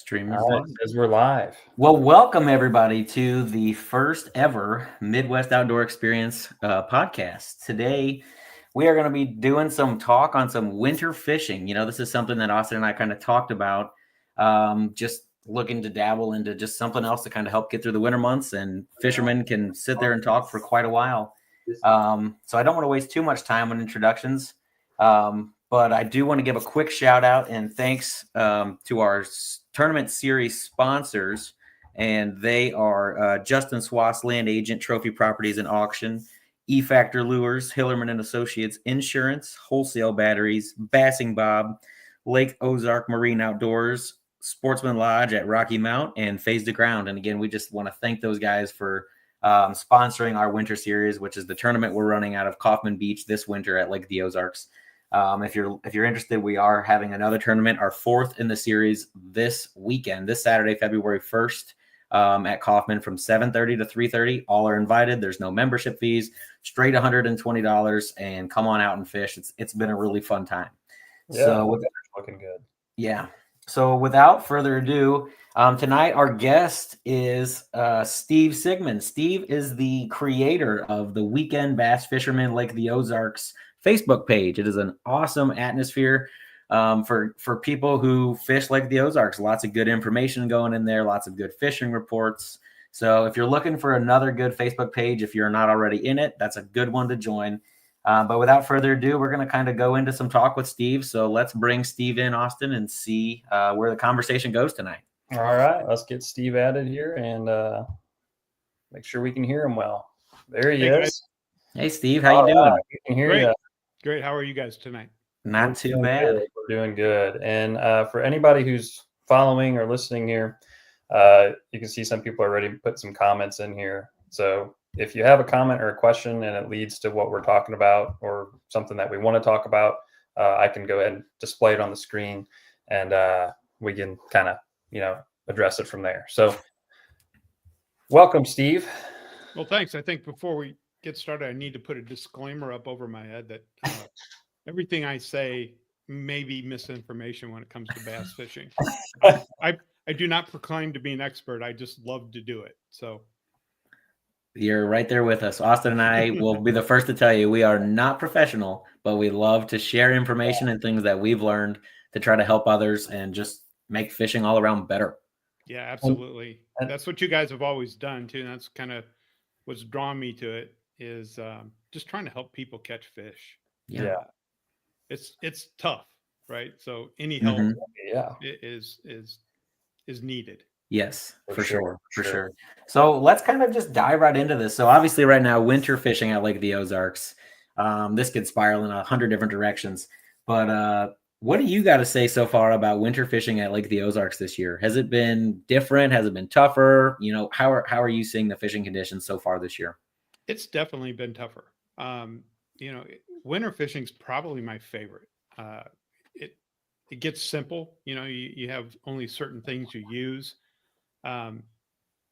Stream is All right, live. says we're live. Well, welcome everybody to the first ever Midwest Outdoor Experience podcast. Today, we are going to be doing some talk on some winter fishing. This is something that Austin and I kind of talked about, just looking to dabble into just something else to kind of help get through the winter months, and fishermen can sit there and talk for quite a while. So I don't want to waste too much time on introductions. But I do want to give a quick shout out and thanks to our tournament series sponsors, and they are Justin Swass, Land Agent, Trophy Properties and Auction, E-Factor Lures, Hillerman and Associates Insurance, Wholesale Batteries, Bassing Bob, Lake Ozark Marine Outdoors, Sportsman Lodge at Rocky Mount, and Phase to Ground. And again, we just want to thank those guys for sponsoring our winter series, which is the tournament we're running out of Kaufman Beach this winter at Lake the Ozarks. If you're interested, we are having another tournament, our fourth in the series this weekend, this Saturday, February 1st, at Kaufman from 7:30 to 3:30. All are invited. There's no membership fees, straight $120, and come on out and fish. It's been a really fun time. Yeah, so looking good. Yeah. So without further ado, tonight our guest is Steve Sigmund. Steve is the creator of the Weekend Bass Fisherman Lake the Ozarks Facebook page. It is an awesome atmosphere for people who fish Lake the Ozarks. Lots of good information going in there, lots of good fishing reports. So if you're looking for another good Facebook page, if you're not already in it, that's a good one to join. But without further ado, we're going to kind of go into some talk with Steve. So let's bring Steve in, Austin, and see where the conversation goes tonight. All right, let's get Steve added here and make sure we can hear him well. There he is. Guys. Hey, Steve, how you doing? Right, we can hear you. Great. How are you guys tonight? Not too bad. We're doing good. And for anybody who's following or listening here, you can see some people already put some comments in here. So if you have a comment or a question and it leads to what we're talking about or something that we want to talk about, I can go ahead and display it on the screen and we can kind of, address it from there. So welcome, Steve. Well, thanks. I think before we get started, I need to put a disclaimer up over my head that everything I say may be misinformation when it comes to bass fishing. I do not proclaim to be an expert. I just love to do it. So you're right there with us. Austin and I will be the first to tell you we are not professional, but we love to share information and things that we've learned to try to help others and just make fishing all around better. Yeah, absolutely. That's what you guys have always done too. And that's kind of what's drawn me to it is just trying to help people catch fish. Yeah. It's tough, right? So any help is needed. Yes, for sure. So let's kind of just dive right into this. So obviously right now, winter fishing at Lake the Ozarks, this could spiral in 100 different directions. But what do you got to say so far about winter fishing at Lake the Ozarks this year? Has it been different? Has it been tougher? How are you seeing the fishing conditions so far this year? It's definitely been tougher. Winter fishing is probably my favorite. It gets simple. You have only certain things you use. And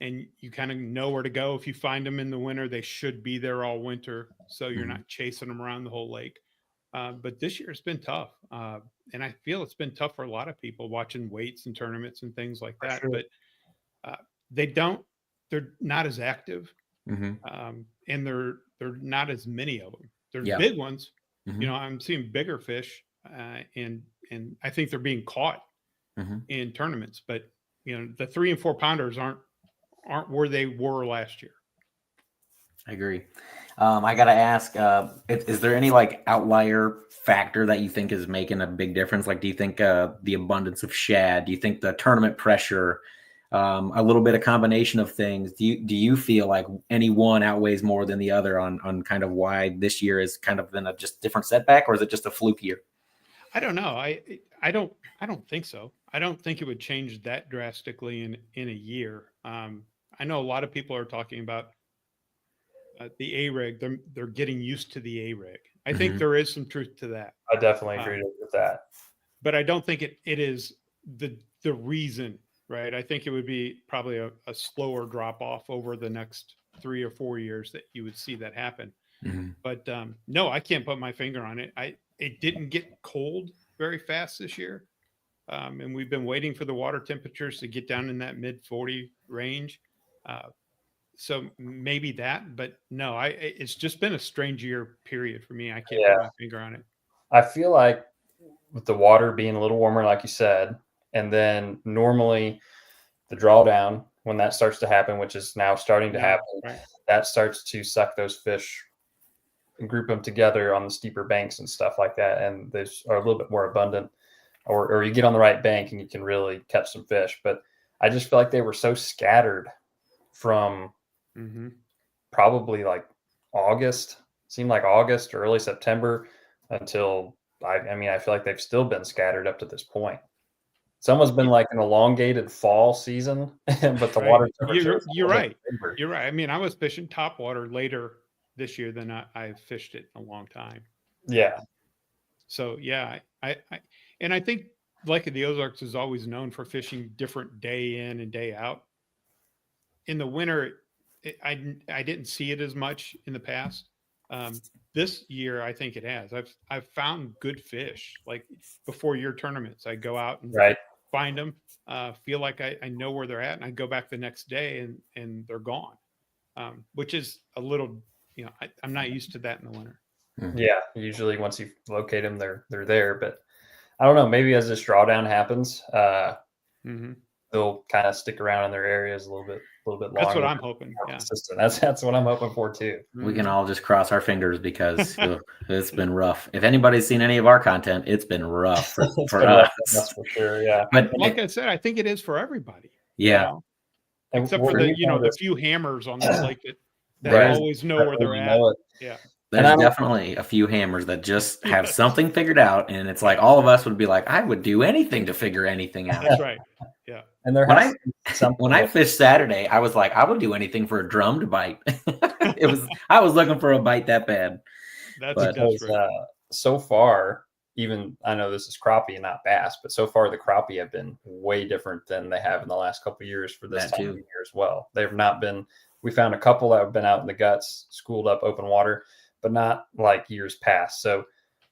you kind of know where to go. If you find them in the winter, they should be there all winter. So you're not chasing them around the whole lake. But this year it's been tough. And I feel it's been tough for a lot of people watching weights and tournaments and things like that. Sure. But they're not as active. And they're not as many of them. There's big ones. I'm seeing bigger fish and I think they're being caught in tournaments, but the 3 and 4 pounders aren't where they were last year. I agree. I got to ask, is there any outlier factor that you think is making a big difference? Do you think the abundance of shad, do you think the tournament pressure, a little bit of combination of things, do you feel like any one outweighs more than the other on kind of why this year is kind of been a just different setback, or is it just a fluke year? I don't know. I don't think so. I don't think it would change that drastically in a year. I know a lot of people are talking about the A-rig. They're getting used to the A-rig. I think there is some truth to that. I definitely agree with that. But I don't think it is the reason, right? I think it would be probably a slower drop off over the next 3 or 4 years that you would see that happen. But no, I can't put my finger on it. It didn't get cold very fast this year. and we've been waiting for the water temperatures to get down in that mid 40 range. So maybe that, but no, it's just been a strange year period for me. I can't put my finger on it. I feel like with the water being a little warmer, like you said, and then normally the drawdown, when that starts to happen, which is now starting to happen, right. that starts to suck those fish and group them together on the steeper banks and stuff like that. And they are a little bit more abundant, or you get on the right bank and you can really catch some fish. But I just feel like they were so scattered from probably like August, seemed like August or early September until I mean, I feel like they've still been scattered up to this point. It's almost been like an elongated fall season, but the water temperature. You're right. You're right. I mean, I was fishing topwater later this year than I've fished it in a long time. Yeah. So yeah, I think like the Ozarks is always known for fishing different day in and day out. In the winter, I didn't see it as much in the past. This year, I think it has. I've found good fish like before your tournaments. I go out and find them, feel like I know where they're at, and I go back the next day and they're gone, which is a little, I'm not used to that in the winter. Yeah, usually once you locate them, they're there. But I don't know. Maybe as this drawdown happens, they'll kind of stick around in their areas a little bit longer. That's what I'm hoping. Yeah. That's what I'm hoping for too. We can all just cross our fingers because it's been rough. If anybody's seen any of our content, it's been rough for us. That's for sure. Yeah. But like I said, I think it is for everybody. Yeah. Except for the few hammers on this lake that always know where they're at. Yeah. There's definitely a few hammers that just have something figured out, and it's like all of us would be like, I would do anything to figure anything out. That's right. Yeah. And when I fished Saturday, I was like, I would do anything for a drum to bite. I was looking for a bite that bad. So far, even I know this is crappie and not bass, but so far the crappie have been way different than they have in the last couple of years for this time of year as well. They've not been. We found a couple that have been out in the guts, schooled up, open water, but not like years past. So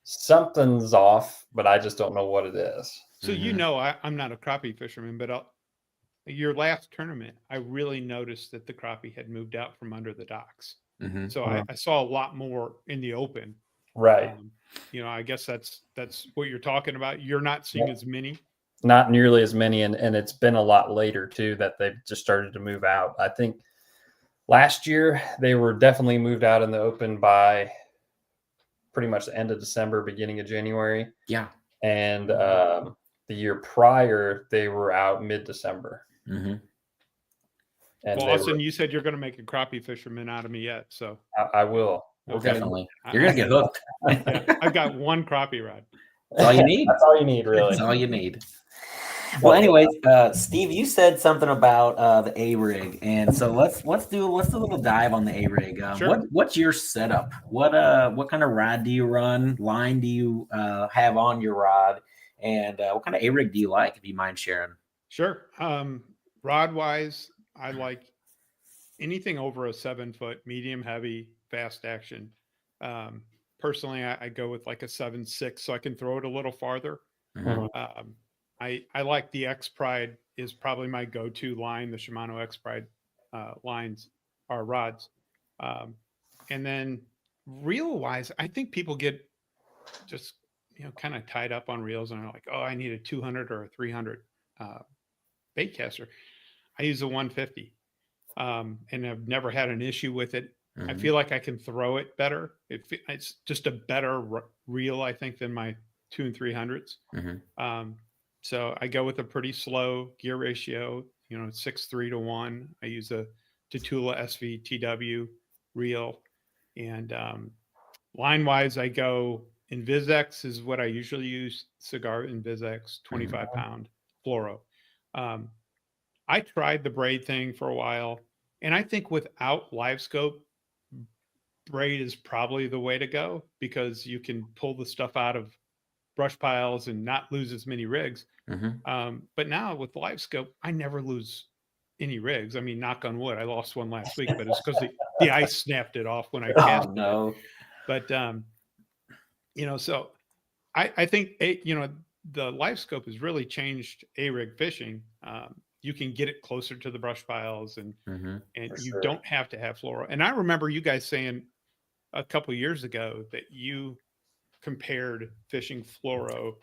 something's off, but I just don't know what it is. So I'm not a crappie fisherman, but your last tournament, I really noticed that the crappie had moved out from under the docks. So I saw a lot more in the open. Right. I guess that's what you're talking about. You're not seeing as many. Not nearly as many, and it's been a lot later too that they've just started to move out. I think last year they were definitely moved out in the open by pretty much the end of December, beginning of January. Yeah. And the year prior, they were out mid-December. And Austin, you said you're going to make a crappie fisherman out of me yet, so I will. Definitely. You're going to get hooked. I've got one crappie rod. That's all you need. That's all you need, really. That's all you need. Well, anyways, Steve, you said something about the A-rig, and so let's do a little dive on the A-rig. Sure. What's your setup? What kind of rod do you run? Line do you have on your rod? And what kind of A-rig do you like, if you mind sharing? Sure. Rod wise, I like anything over a 7-foot, medium heavy, fast action. Personally, I go with like a 7.6 so I can throw it a little farther. I like the X Pride is probably my go-to line. The Shimano X Pride lines are rods. And then reel wise, I think people get just, kind of tied up on reels and are like, oh, I need a 200 or a 300 bait caster. I use a 150 and I've never had an issue with it. I feel like I can throw it better. It's just a better reel, I think, than my 2 and 300s. So I go with a pretty slow gear ratio, 6:3 to 1. I use a Tatula SV TW reel. And line wise, I go Invisex is what I usually use. Cigar Invisex, 25 pound fluoro. I tried the braid thing for a while, and I think without live scope, braid is probably the way to go because you can pull the stuff out of brush piles and not lose as many rigs. But now with live scope, I never lose any rigs. I mean, knock on wood, I lost one last week, but it's because the ice snapped it off when I cast. Oh, no. But so I think the life scope has really changed A-rig fishing. You can get it closer to the brush piles, and For you sure. don't have to have fluoro. And I remember you guys saying a couple years ago that you compared fishing fluoro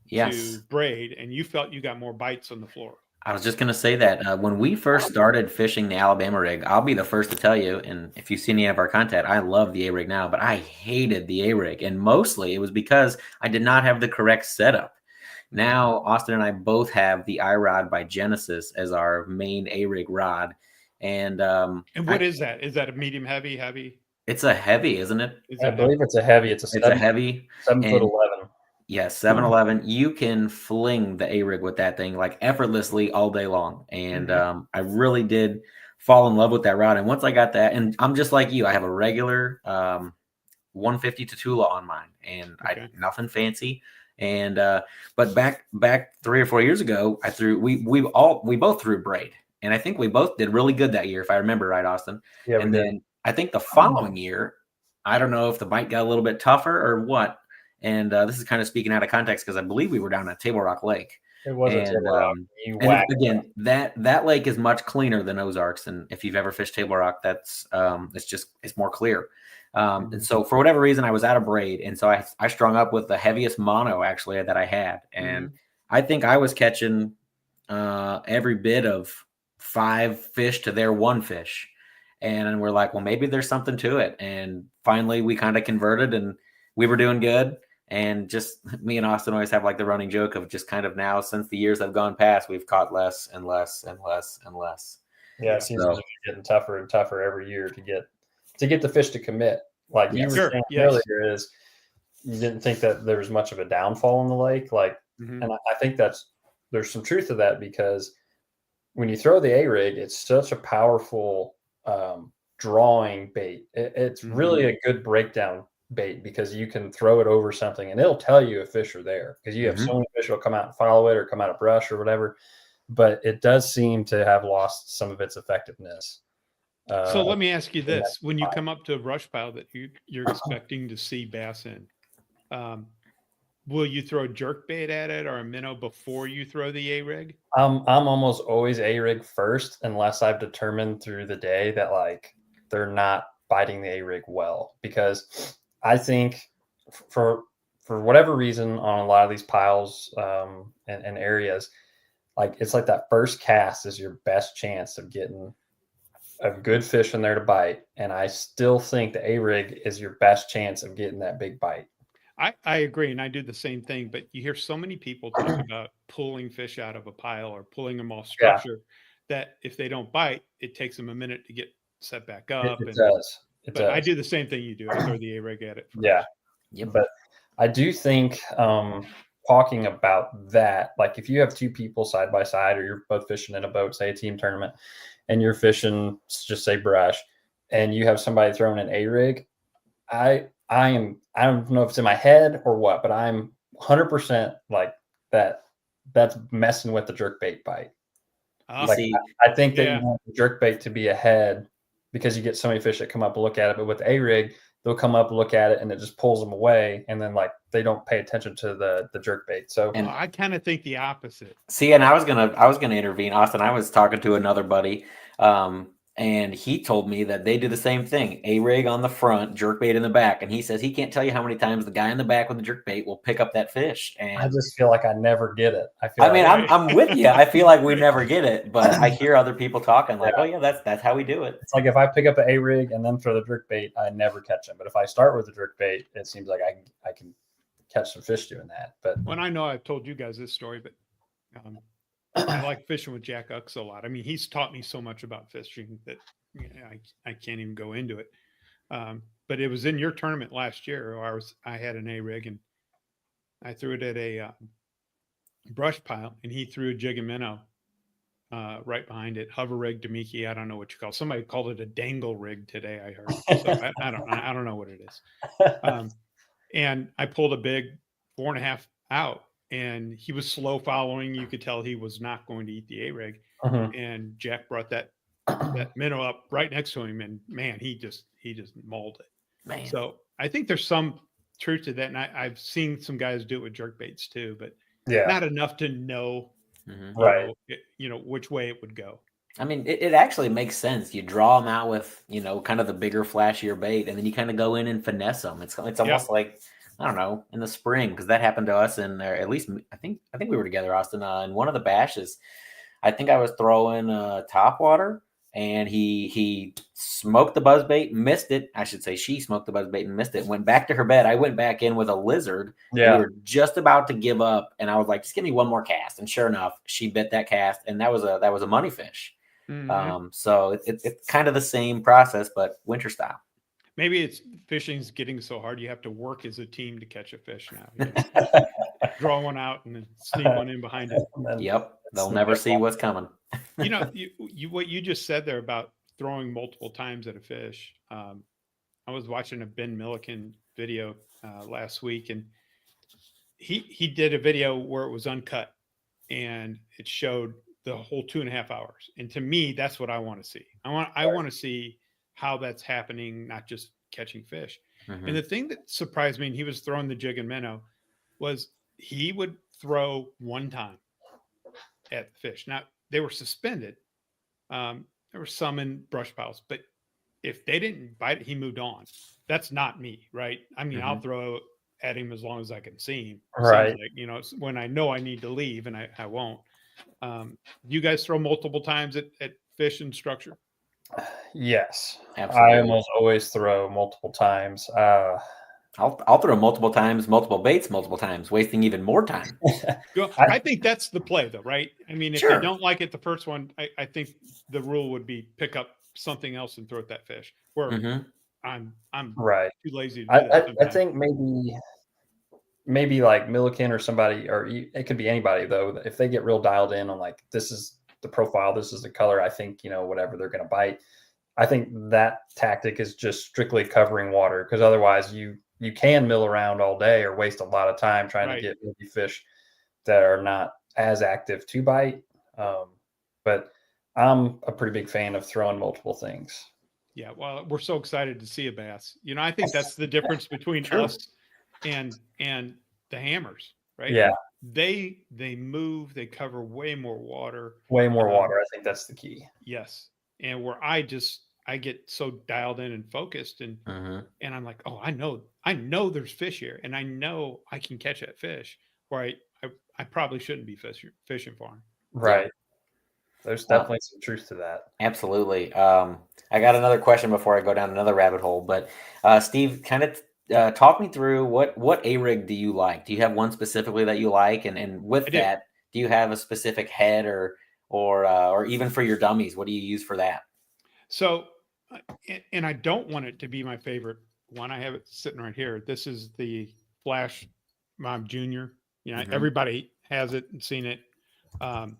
Yes. to braid, and you felt you got more bites on the fluoro. I was just going to say that when we first started fishing the Alabama rig, I'll be the first to tell you, and if you see any of our content, I love the A rig now, but I hated the A rig. And mostly it was because I did not have the correct setup. Now, Austin and I both have the iRod by Genesis as our main A rig rod. And what is that? Is that a medium heavy? it's a heavy, isn't it? I believe it's a heavy. It's a heavy. 7'11". Yeah, 7-Eleven. You can fling the A-rig with that thing like effortlessly all day long. And I really did fall in love with that rod. And once I got that, and I'm just like you, I have a regular 150 Tatula on mine, and nothing fancy. And but back 3 or 4 years ago, we both threw braid, and I think we both did really good that year, if I remember right, Austin. Yeah, and then I think the following year, I don't know if the bite got a little bit tougher or what. And this is kind of speaking out of context because I believe we were down at Table Rock Lake. It was a Table Rock. And again, that lake is much cleaner than Ozarks. And if you've ever fished Table Rock, that's it's more clear. And so for whatever reason, I was out of braid. And so I strung up with the heaviest mono actually that I had. And I think I was catching every bit of 5 fish to their 1 fish. And we're like, well, maybe there's something to it. And finally we kind of converted and we were doing good. And just me and Austin always have like the running joke of just kind of now, since the years have gone past, we've caught less and less and less and less. Yeah, it seems to be getting tougher and tougher every year to get the fish to commit. Like you were saying earlier, is you didn't think that there was much of a downfall in the lake. Like, and I think there's some truth to that, because when you throw the A-rig, it's such a powerful drawing bait. It's really a good breakdown bait, because you can throw it over something and it'll tell you if fish are there, because you have so many fish will come out and follow it or come out of brush or whatever. But it does seem to have lost some of its effectiveness. So let me ask you this: when you come up to a brush pile that you're expecting to see bass in, will you throw a jerk bait at it or a minnow before you throw the A-rig? I'm almost always A-rig first, unless I've determined through the day that like they're not biting the A-rig well, because I think for whatever reason on a lot of these piles and areas, like it's like that first cast is your best chance of getting a good fish in there to bite. And I still think the A-rig is your best chance of getting that big bite. I agree, and I do the same thing. But you hear so many people talk about pulling fish out of a pile or pulling them off structure that if they don't bite, it takes them a minute to get set back up. It does. But I do the same thing you do. I throw the A-rig at it first. Yeah. But I do think talking about that, like if you have 2 people side by side, or you're both fishing in a boat, say a team tournament, and you're fishing, just say brush, and you have somebody throwing an A-rig, I don't know if it's in my head or what, but I'm 100% like that. That's messing with the jerkbait bite. Like, I think that you want the jerkbait to be ahead, because you get so many fish that come up and look at it. But with the A-rig, they'll come up and look at it, and it just pulls them away, and then like they don't pay attention to the jerkbait. So and I kind of think the opposite. See, and I was gonna intervene, Austin. I was talking to another buddy, and he told me that they do the same thing: A-rig on the front, jerkbait in the back. And he says he can't tell you how many times the guy in the back with the jerkbait will pick up that fish. And I just feel like I never get it. I'm with you. I feel like we never get it, but I hear other people talking like, "Oh yeah, that's how we do it." It's like if I pick up an A-rig and then throw the jerkbait, I never catch them. But if I start with the jerkbait, it seems like I can catch some fish doing that. But I know I've told you guys this story, but I like fishing with Jack Ucks a lot. I mean, he's taught me so much about fishing that I can't even go into it. But it was in your tournament last year. I had an A-rig and I threw it at a brush pile, and he threw a jig and minnow right behind it. Hover rig, Demiki, I don't know what you call it. Somebody called it a dangle rig today, I heard. So I don't know what it is. And I pulled a big 4.5 out, and he was slow following. You could tell he was not going to eat the A-rig. And Jack brought that minnow up right next to him, and man, he just mauled it. Man. So I think there's some truth to that, and I've seen some guys do it with jerk baits too. But Yeah. not enough to know, Right. which way it would go. I mean, it actually makes sense. You draw them out with, kind of the bigger, flashier bait, and then you kind of go in and finesse them. It's almost like, I don't know, in the spring, because that happened to us, and at least I think we were together, Austin, in one of the bashes. I think I was throwing top water, and he smoked the buzzbait, missed it. I should say she smoked the buzzbait and missed it. Went back to her bed. I went back in with a lizard. Yeah. We were just about to give up, and I was like, "Just give me one more cast." And sure enough, she bit that cast, and that was a money fish. So it's kind of the same process, but winter style. Maybe it's fishing's getting so hard you have to work as a team to catch a fish now. Draw one out and then sneak one in behind it. Yep, they'll never see what's coming. What you just said there about throwing multiple times at a fish. I was watching a Ben Milliken video last week, and he did a video where it was uncut, and it showed the whole 2.5 hours. And to me, that's what I want to see. I want to see how that's happening, not just catching fish. And the thing that surprised me, and he was throwing the jig and minnow, was he would throw one time at the fish. Now they were suspended. There were some in brush piles, but if they didn't bite it, he moved on. That's not me, right? I mean, I'll throw at him as long as I can see him. Right. Like, when I know I need to leave, and I won't. You guys throw multiple times at fish and structure? Yes. Absolutely. I almost always throw multiple times. I'll throw multiple times, multiple baits, multiple times, wasting even more time. I think that's the play, though, right? I mean, if Sure. you don't like it the first one, I think the rule would be pick up something else and throw at that fish. Where I'm right. too lazy to do that. I think maybe like Milliken or somebody, or it could be anybody though. If they get real dialed in on like, this is the profile, this is the color, I think, whatever they're going to bite. I think that tactic is just strictly covering water, because otherwise you can mill around all day or waste a lot of time trying to get maybe fish that are not as active to bite. But I'm a pretty big fan of throwing multiple things. Yeah, well, we're so excited to see a bass. I think that's the difference between us and the hammers, right? Yeah. They move, they cover way more water. Way more water. I think that's the key. Yes. And where I get so dialed in and focused, and I'm like, oh, I know there's fish here, and I know I can catch that fish, where I probably shouldn't be fishing for him. Right. There's definitely some truth to that. Absolutely. I got another question before I go down another rabbit hole, but Steve, kind of talk me through what A-rig do you like? Do you have one specifically that you like? And with that, do you have a specific head or even for your dummies, what do you use for that? So, and I don't want it to be my favorite one. I have it sitting right here. This is the Flash Mom Junior. Everybody has it and seen it. I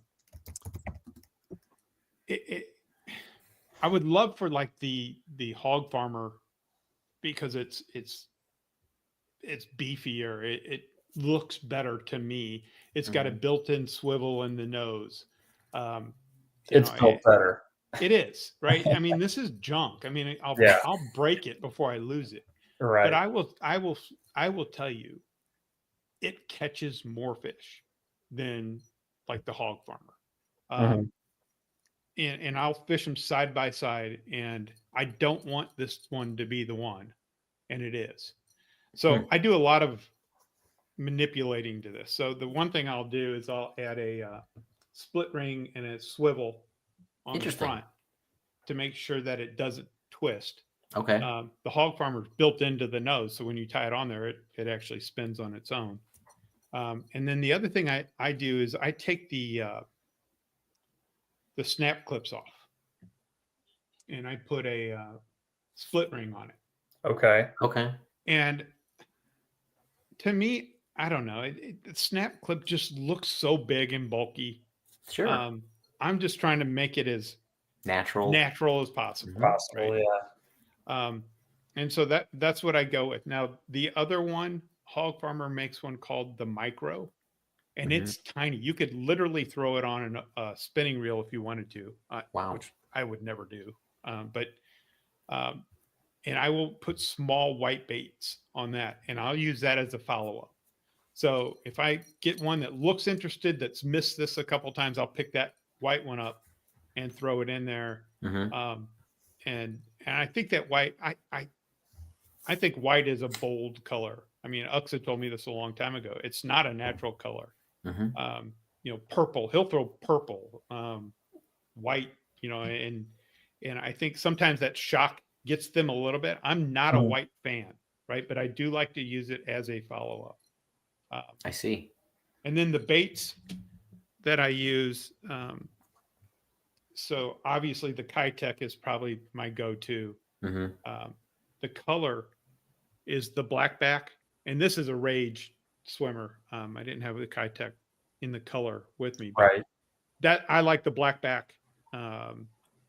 would love for like the Hog Farmer, because it's beefier. It looks better to me. It's got a built-in swivel in the nose. It's built better. It is, right? I mean, this is junk. I mean, I'll break it before I lose it. Right. But I will tell you, it catches more fish than like the Hog Farmer. And I'll fish them side by side, and I don't want this one to be the one, and it is. So I do a lot of manipulating to this. So the one thing I'll do is I'll add a split ring and a swivel on the front to make sure that it doesn't twist. Okay. The Hog Farmer's built into the nose, so when you tie it on there, it actually spins on its own. And then the other thing I do is I take the snap clips off, and I put a split ring on it. Okay. And to me, I don't know, the snap clip just looks so big and bulky. Sure. I'm just trying to make it as natural as possible. Right? Yeah. And so that's what I go with. Now, the other one, Hog Farmer makes one called the Micro. And it's tiny. You could literally throw it on a spinning reel if you wanted to. Wow. Which I would never do. And I will put small white baits on that, and I'll use that as a follow-up. So if I get one that looks interested, that's missed this a couple times, I'll pick that white one up and throw it in there. Mm-hmm. And I think that white, I think white is a bold color. I mean, Uxa told me this a long time ago. It's not a natural color. Mm-hmm. Purple. He'll throw purple, white. And I think sometimes that shock gets them a little bit. I'm not a white fan, right? But I do like to use it as a follow up. I see. And then the baits that I use. So obviously the Kitech is probably my go-to. Mm-hmm. The color is the blackback, and this is a Rage swimmer. I didn't have the Kitech in the color with me, but Right. that I like the blackback.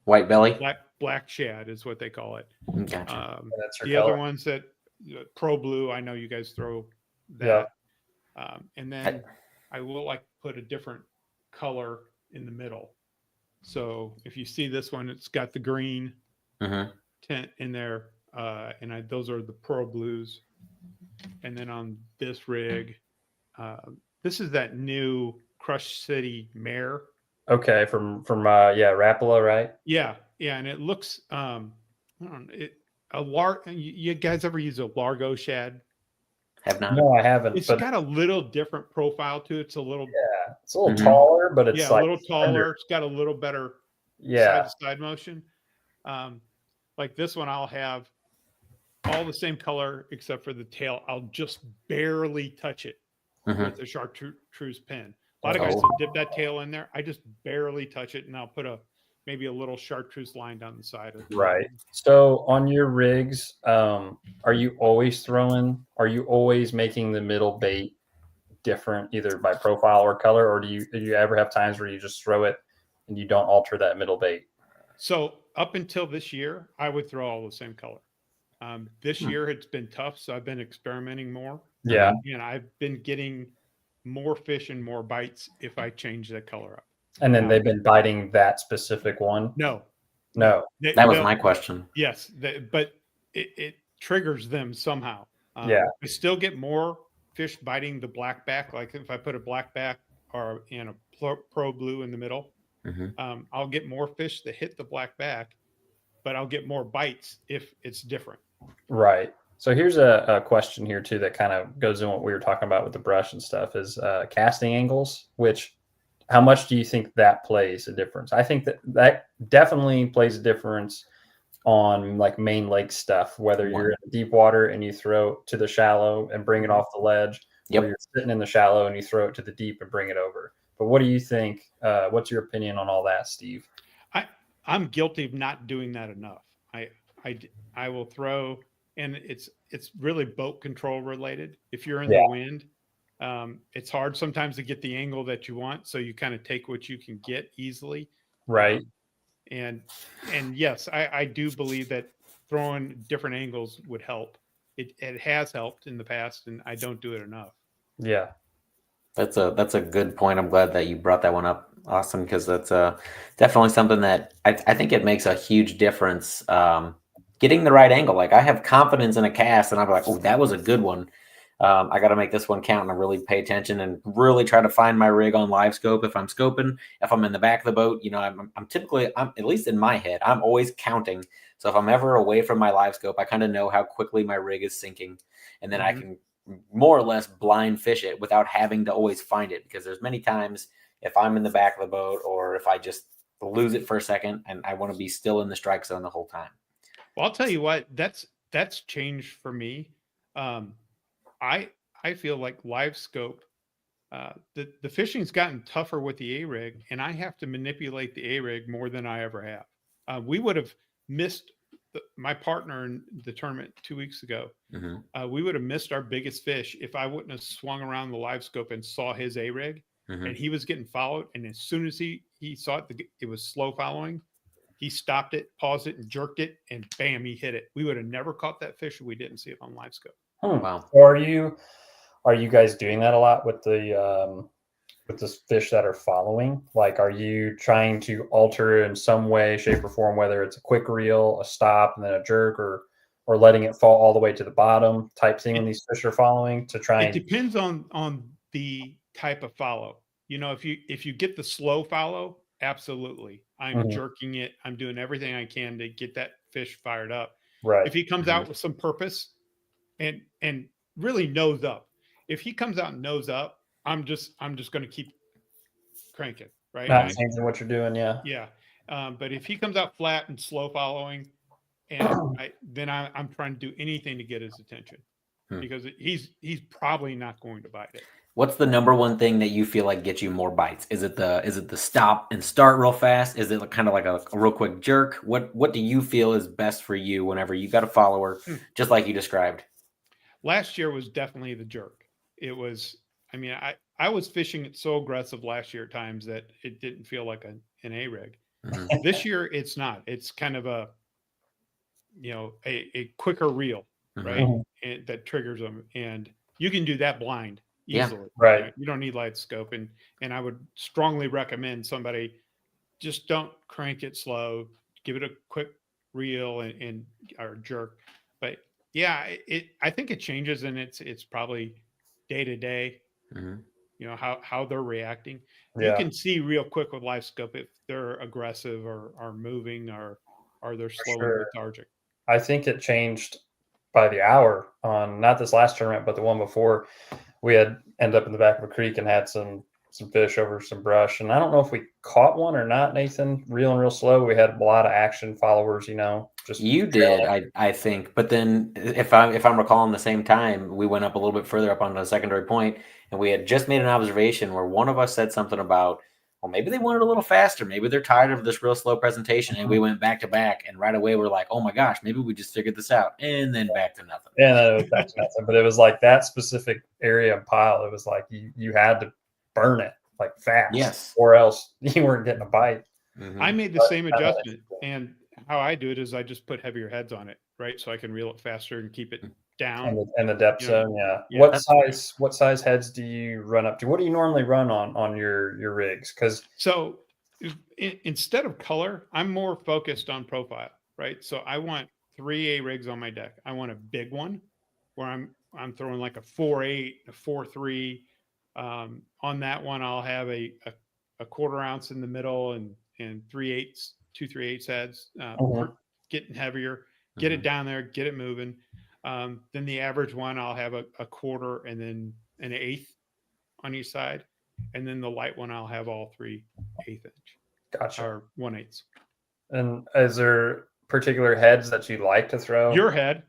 White belly. Black shad is what they call it. Gotcha. That's your The color. other ones that Pro Blue, I know you guys throw that. And then I will like put a different color in the middle. So if you see this one, it's got the green tint in there, and those are the Pro Blues. And then on this rig, this is that new Crush City Mare. Okay, from Rapala, right? Yeah, and it looks you guys ever use a Largo shad? Have not. No, I haven't. It's but got a little different profile to it. It's a little it's a little taller, but it's a little taller. It's got a little better side to side motion. Like this one, I'll have all the same color except for the tail. I'll just barely touch it with a chartreuse pin. A lot of guys will dip that tail in there. I just barely touch it, and I'll put maybe a little chartreuse line down the side of it. Right. So on your rigs, are you always making the middle bait different either by profile or color, or do you ever have times where you just throw it and you don't alter that middle bait? So up until this year, I would throw all the same color. This year it's been tough, so I've been experimenting more. Yeah. And I've been getting more fish and more bites if I change that color up. And then they've been biting that specific one? No. No. That was my question. Yes, but it triggers them somehow. Yeah. I still get more fish biting the blackback. Like if I put a blackback or in a Pro Blue in the middle, I'll get more fish that hit the blackback, but I'll get more bites if it's different. Right. So here's a question here too that kind of goes in what we were talking about with the brush and stuff is casting angles, how much do you think that plays a difference? I think that definitely plays a difference on like main lake stuff, whether you're in deep water and you throw to the shallow and bring it off the ledge, or you're sitting in the shallow and you throw it to the deep and bring it over. But what do you think? What's your opinion on all that, Steve? I'm guilty of not doing that enough. I will throw, and it's really boat control related. If you're in the wind, it's hard sometimes to get the angle that you want. So you kind of take what you can get easily. Right. And yes, I do believe that throwing different angles would help. It has helped in the past, and I don't do it enough. Yeah. That's a good point. I'm glad that you brought that one up, Austin, because that's definitely something that I think it makes a huge difference. Getting the right angle. Like I have confidence in a cast, and I'm like, oh, that was a good one. I got to make this one count and really pay attention and really try to find my rig on live scope. If I'm scoping, if I'm in the back of the boat, I'm typically, at least in my head, I'm always counting. So if I'm ever away from my live scope, I kind of know how quickly my rig is sinking, and then I can more or less blind fish it without having to always find it, because there's many times if I'm in the back of the boat or if I just lose it for a second and I want to be still in the strike zone the whole time. Well, I'll tell you what, that's changed for me. I feel like live scope, the fishing's gotten tougher with the A-rig, and I have to manipulate the A-rig more than I ever have. We would have missed my partner in the tournament 2 weeks ago. We would have missed our biggest fish if I wouldn't have swung around the live scope and saw his A-rig, and he was getting followed. And as soon as he saw it was slow following. He stopped it, paused it, and jerked it, and bam, he hit it. We would have never caught that fish if we didn't see it on live scope. Wow. So are you guys doing that a lot with the fish that are following? Like, are you trying to alter in some way, shape, or form, whether it's a quick reel, a stop, and then a jerk, or or letting it fall all the way to the bottom type thing when these fish are following to try It and depends on the type of follow. If you get the slow follow, absolutely. I'm Mhm. jerking it. I'm doing everything I can to get that fish fired up. right. If he comes out with some purpose and really nose up, if he comes out nose up, I'm just going to keep cranking, right? Not changing what you're doing, yeah. Yeah. But if he comes out flat and slow following, and I'm trying to do anything to get his attention because he's probably not going to bite it. What's the number one thing that you feel like gets you more bites? Is it the stop and start real fast? Is it kind of like a real quick jerk? What do you feel is best for you whenever you got a follower, just like you described? Last year was definitely the jerk. It was, I mean, I was fishing it so aggressive last year at times that it didn't feel like an A rig. This year it's not. It's kind of a quicker reel, right? And that triggers them, and you can do that blind easily. Right. You don't need light scope, and I would strongly recommend somebody just don't crank it slow. Give it a quick reel and or jerk. But yeah, I think it changes, and it's probably day to day. How they're reacting. You can see real quick with live scope if they're aggressive or are moving or they're slow and lethargic. I think it changed by the hour on not this last tournament, but the one before. We had ended up in the back of a creek and had some fish over some brush. And I don't know if we caught one or not, Nathan, real slow. We had a lot of action followers, just you did, I think. But then if I'm recalling the same time, we went up a little bit further up on the secondary point, and we had just made an observation where one of us said something about, well, maybe they want it a little faster. Maybe they're tired of this real slow presentation. And we went back to back, and right away we're like, oh my gosh, maybe we just figured this out. And then back to nothing. Yeah, no, it was back to nothing. But it was like that specific area and pile. It was like you had to burn it like fast. Yes. Or else you weren't getting a bite. I made the same adjustment. And how I do it is I just put heavier heads on it, right? So I can reel it faster and keep it down. And the depth zone, yeah. What size heads do you run up to? What do you normally run on your rigs? So instead of color, I'm more focused on profile, right? So I want 3A rigs on my deck. I want a big one where I'm throwing like a 4.8, a 4.3. On that one, I'll have a quarter ounce in the middle and 3/8, 2 3/8 heads, getting heavier, get it down there, get it moving. Then the average one, I'll have a quarter and then an eighth on each side. And then the light one, I'll have all 3/8 inch. Gotcha. Or 1/8. And is there particular heads that you like to throw? Your head.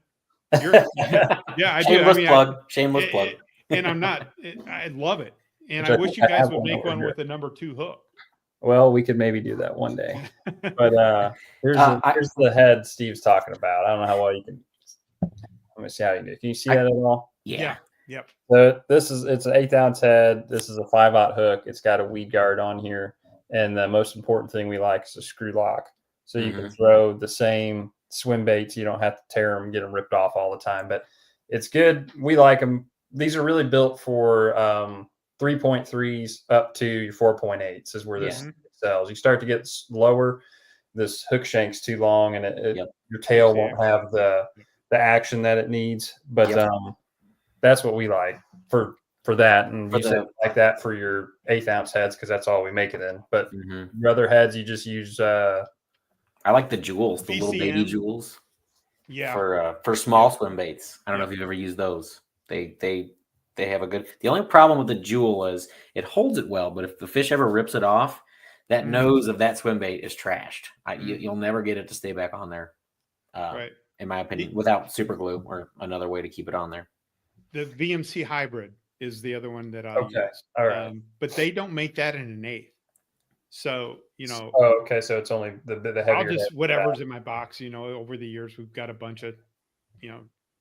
Yeah, I do. Shameless plug. And I'm not. I love it. And I wish you guys would make one with a number 2 hook. Well, we could maybe do that one day. But here's the head Steve's talking about. I don't know how well you can. Let me see how you do. Can you see that at all? Yeah. Yep. So it's an 1/8 ounce head. This is a 5/0 hook. It's got a weed guard on here. And the most important thing we like is a screw lock. So you can throw the same swim baits. You don't have to tear them, get them ripped off all the time. But it's good. We like them. These are really built for 3.3s up to your 4.8s is where this sells. You start to get lower, this hook shank's too long, and your tail won't have the action that it needs. But that's what we like for that. And you said like that for your 1/8 ounce heads because that's all we make it in. But your other heads, you just use. I like the jewels, the little baby jewels. Yeah. For small swim baits. I don't know if you've ever used those. They have a good. The only problem with the jewel is it holds it well, but if the fish ever rips it off, that nose of that swim bait is trashed. You'll never get it to stay back on there. Right. In my opinion, without super glue or another way to keep it on there. The VMC hybrid is the other one that I use. All right. But they don't make that in an 1/8. So, Oh, okay. So it's only the heavier. I'll just, whatever's in my box, over the years, we've got a bunch of,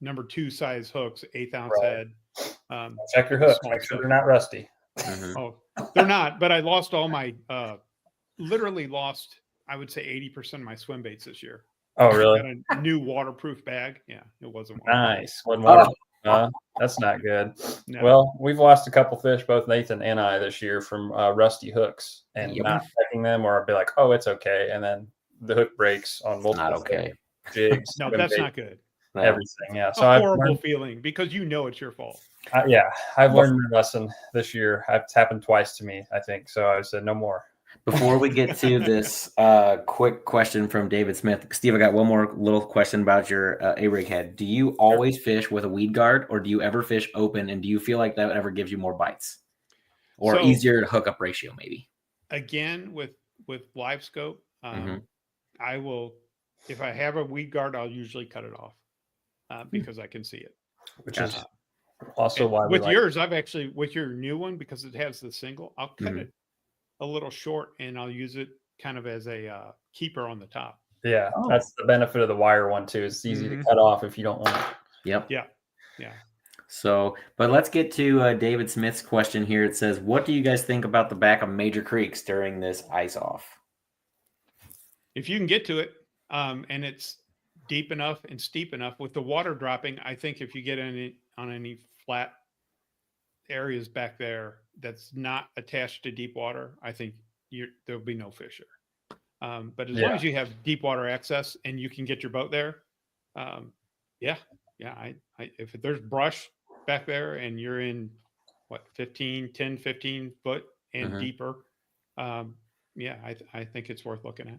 number 2 size hooks, 1/8 ounce head. Check your hooks. Make sure they're not rusty. Oh, they're not, but I lost all my, literally lost, I would say 80% of my swim baits this year. Oh, really? Got a new waterproof bag. Yeah, it wasn't nice. Wasn't waterproof. That's not good. No. Well, we've lost a couple fish, both Nathan and I, this year from rusty hooks and not checking them, or I'd be like, "Oh, it's okay," and then the hook breaks on multiple not okay jigs. No, that's not good. everything. Yeah. A So I've horrible learned, feeling because you know it's your fault. I've learned my lesson this year. It's happened twice to me, I think. So I said no more. Before we get to this quick question from David Smith, Steve, I got one more little question about your A-rig head. Do you always fish with a weed guard, or do you ever fish open, and do you feel like that ever gives you more bites or So easier to hook up ratio maybe? again, with live scope, Mhm. I will, if I have a weed guard, I'll usually cut it off because I can see it. Which Gotcha. is also And why we with like. yours, I've actually, with your new one, because it has the single, I'll cut Mhm. it a little short and I'll use it kind of as a keeper on the top. Yeah, Oh. that's the benefit of the wire one too. It's easy to cut off if you don't want it. Yep. Yeah. Yeah. So, but let's get to David Smith's question here. It says, what do you guys think about the back of major creeks during this ice off? If you can get to it and it's deep enough and steep enough with the water dropping, I think if you get on any flat areas back there that's not attached to deep water, I think there'll be no fish there. But as long as you have deep water access and you can get your boat there, yeah. If there's brush back there and you're in what 10, 15 foot and deeper, yeah, I think it's worth looking at.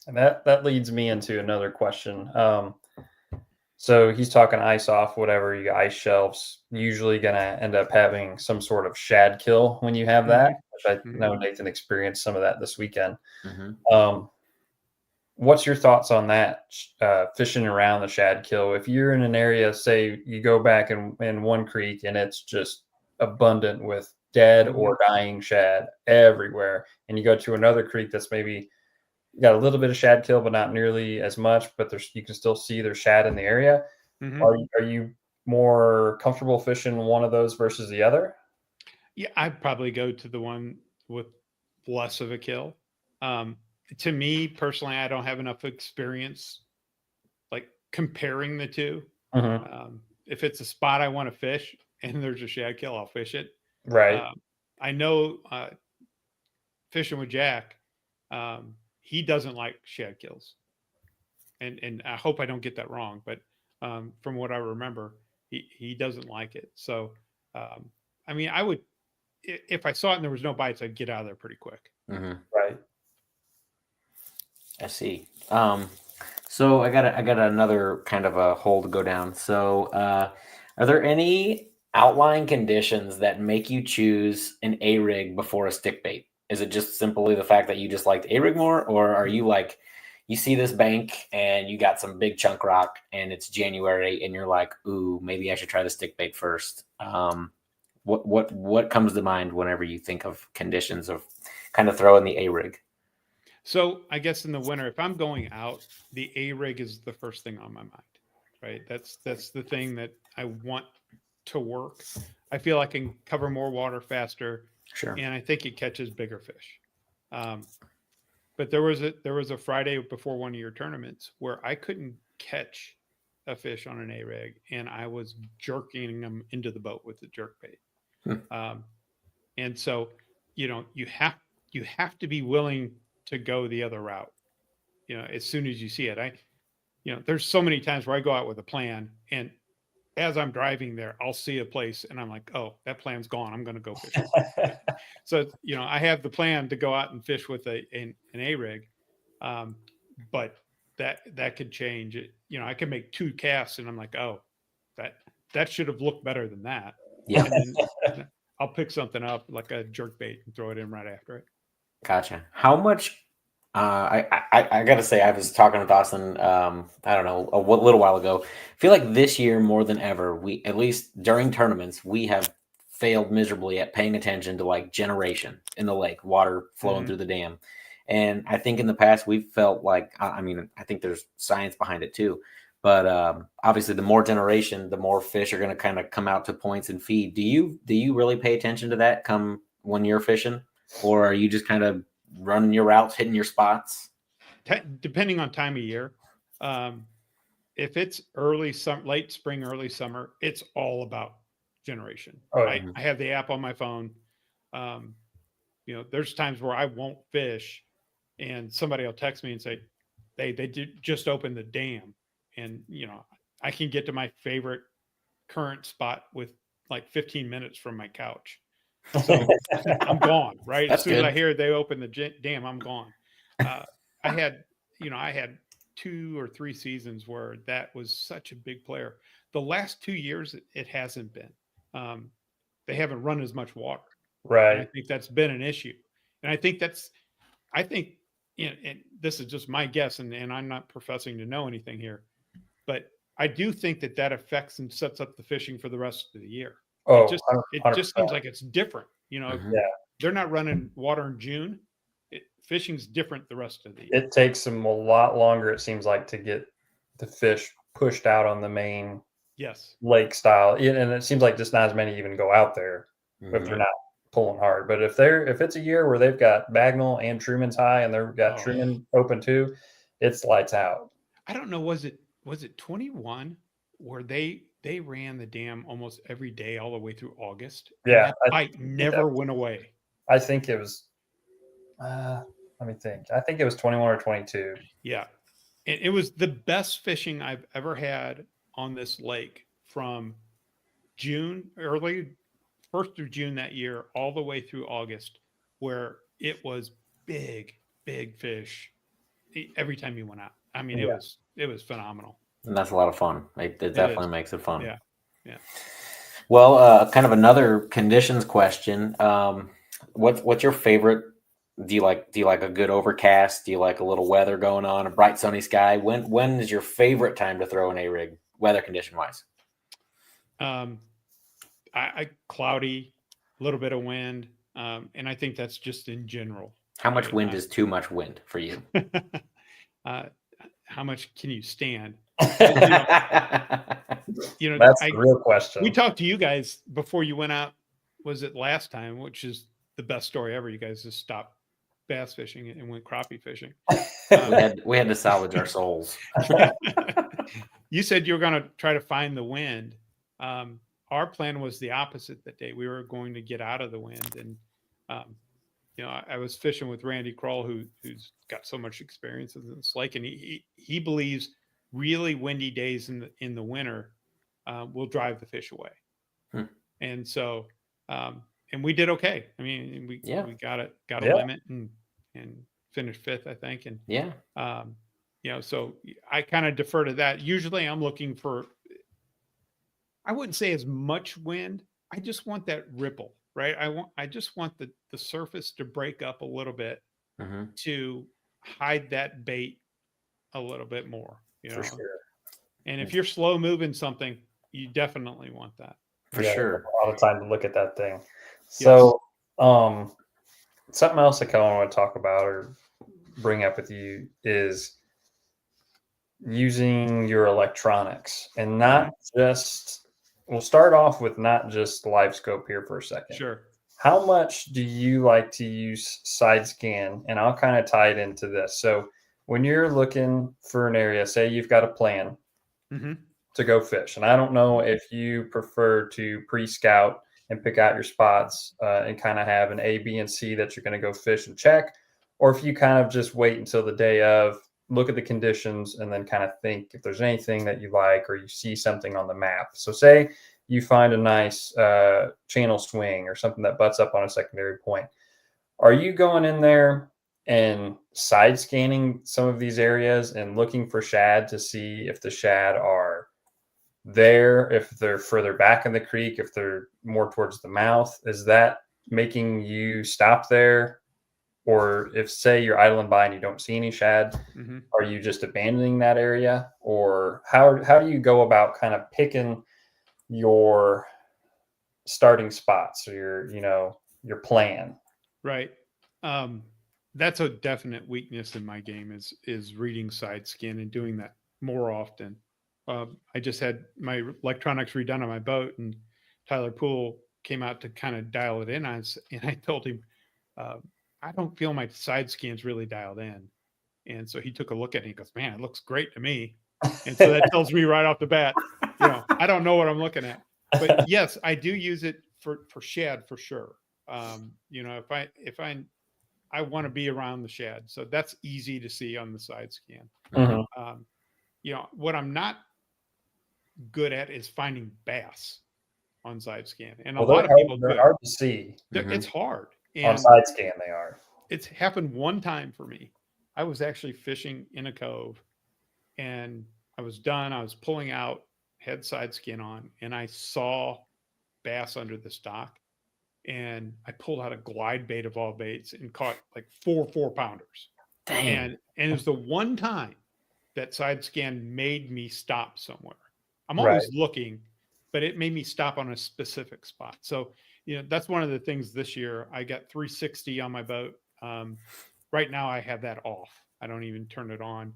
And that leads me into another question. So he's talking ice off, whatever, you got ice shelves, usually going to end up having some sort of shad kill when you have that, which I know Nathan experienced some of that this weekend. What's your thoughts on that, fishing around the shad kill? If you're in an area, say you go back in one creek and it's just abundant with dead or dying shad everywhere, and you go to another creek that's maybe got a little bit of shad kill, but not nearly as much, but you can still see there's shad in the area. Are you more comfortable fishing one of those versus the other? Yeah, I'd probably go to the one with less of a kill. To me personally, I don't have enough experience like comparing the two. If it's a spot I want to fish and there's a shad kill, I'll fish it. Right. I know fishing with Jack, he doesn't like shad kills, and I hope I don't get that wrong, but from what I remember, he doesn't like it. So, I mean, I would, if I saw it and there was no bites, I'd get out of there pretty quick. Right. I see. So I got another kind of a hole to go down. So, are there any outlying conditions that make you choose an A-rig before a stick bait? Is it just simply the fact that you just liked A-rig more, or are you like, you see this bank and you got some big chunk rock and it's January and you're like, ooh, maybe I should try the stick bait first? What comes to mind whenever you think of conditions of kind of throwing the A-rig? So I guess in the winter, if I'm going out, the A-rig is the first thing on my mind, right? That's the thing that I want to work. I feel I can cover more water faster, Sure. and I think it catches bigger fish. But there was a Friday before one of your tournaments where I couldn't catch a fish on an A-rig, and I was jerking them into the boat with the jerk bait. And so, you have to be willing to go the other route. As soon as you see it, there's so many times where I go out with a plan, and as I'm driving there, I'll see a place and I'm like, oh, that plan's gone. I'm going to go fish. So, I have the plan to go out and fish with an A-rig. But that could change it. I can make 2 casts and I'm like, oh, that should have looked better than that. Yeah. And then I'll pick something up like a jerk bait and throw it in right after it. Gotcha. How much? I got to say, I was talking with Austin, I don't know, a little while ago. I feel like this year more than ever, at least during tournaments, we have failed miserably at paying attention to like generation in the lake, water flowing through the dam. And I think in the past we've felt like, I mean, I think there's science behind it too. But obviously, the more generation, the more fish are going to kind of come out to points and feed. Do you really pay attention to that come when you're fishing, or are you just kind of running your routes, hitting your spots? Depending on time of year, if it's late spring, early summer, it's all about generation. I have the app on my phone. There's times where I won't fish, and somebody will text me and say, they did just open the dam, and I can get to my favorite current spot with like 15 minutes from my couch. So I'm gone, right? That's As soon as I good. hear they open the dam, I'm gone. I had 2 or 3 seasons where that was such a big player. The last 2 years, it hasn't been. They haven't run as much water. And I Right. think that's been an issue. And I think, and this is just my guess, and I'm not professing to know anything here, but I do think that affects and sets up the fishing for the rest of the year. Oh, It 100%. just seems like it's different. Mhm. Yeah. They're not running water in June. Fishing's different the rest of the year. It takes them a lot longer, it seems like, to get the fish pushed out on the main Yes. lake style. And it seems like just not as many even go out there if they're Mhm. not pulling hard. But if it's a year where they've got Bagnall and Truman's high and they've got Oh. Truman open too, it's lights out. I don't know. Was it 21 where they ran the dam almost every day all the way through August? And Yeah, that fight never went away. I think it was. Let me think. I think it was 21 or 22. Yeah. And it was the best fishing I've ever had on this lake from June, early 1st of June that year, all the way through August, where it was big, big fish every time you went out. I mean, Yeah. it was phenomenal. And that's a lot of fun. It definitely is. makes it fun. Yeah. Yeah. Well, kind of another conditions question. What's your favorite? Do you like a good overcast? Do you like a little weather going on, a bright sunny sky? When is your favorite time to throw an A-rig, weather condition wise? I cloudy, a little bit of wind, and I think that's just in general. How much right? wind is too much wind for you? How much can you stand? That's the real question. We talked to you guys before you went out. Was it last time? Which is the best story ever. You guys just stopped bass fishing and went crappie fishing. We had to salvage our souls. You said you were going to try to find the wind. Our plan was the opposite that day. We were going to get out of the wind, and I was fishing with Randy Kroll, who's got so much experience in this lake, and he believes really windy days in the winter will drive the fish away. And so, and we did okay. I mean, we got a limit and finished 5th, I think. And so I kind of defer to that. Usually, I'm looking for, I wouldn't say as much wind. I just want that ripple, right? I just want the surface to break up a little bit to hide that bait a little bit more, For sure. And if you're slow moving something, you definitely want that. For sure. A lot of time to look at that thing. So, something else I kind of want to talk about or bring up with you is using your electronics and not just, we'll start off with not just live scope here for a second. Sure. How much do you like to use side scan? And I'll kind of tie it into this. So when you're looking for an area, say you've got a plan to go fish, and I don't know if you prefer to pre-scout and pick out your spots and kind of have an A, B, and C that you're going to go fish and check, or if you kind of just wait until the day of, look at the conditions, and then kind of think if there's anything that you like or you see something on the map. So say you find a nice channel swing or something that butts up on a secondary point. Are you going in there and side scanning some of these areas and looking for shad to see if the shad are there, if they're further back in the creek, if they're more towards the mouth? Is that making you stop there? Or if, say, you're idling by and you don't see any shad, are you just abandoning that area? Or how do you go about kind of picking your starting spots or your plan? Right. That's a definite weakness in my game is reading side scan and doing that more often. I just had my electronics redone on my boat, and Tyler Poole came out to kind of dial it in. And I told him, I don't feel my side scan's really dialed in. And so he took a look at it and he goes, man, it looks great to me. And so that tells me right off the bat, I don't know what I'm looking at. But yes, I do use it for shad for sure. If I want to be around the shad, so that's easy to see on the side scan. What I'm not good at is finding bass on side scan, and a Well, lot of people do they're it. hard to see It's hard, on and side scan. They are. it's happened one time for me. I was actually fishing in a cove, and I was done. I was pulling out, had side skin on, and I saw bass under the stock. And I pulled out a glide bait of all baits and caught like 4 4-pounders. Dang. And it was the one time that side scan made me stop somewhere. I'm Right. always looking, but it made me stop on a specific spot. So, that's one of the things this year. I got 360 on my boat. Right now I have that off. I don't even turn it on.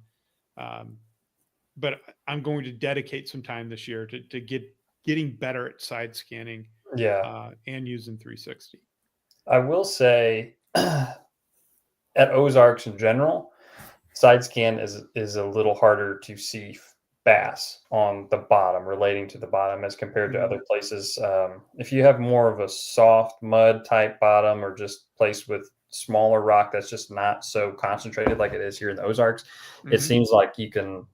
But I'm going to dedicate some time this year to getting better at side scanning. Yeah. And using 360. I will say at Ozarks in general, side scan is a little harder to see bass on the bottom, relating to the bottom as compared to other places. If you have more of a soft mud type bottom or just place with smaller rock that's just not so concentrated like it is here in the Ozarks, it seems like you can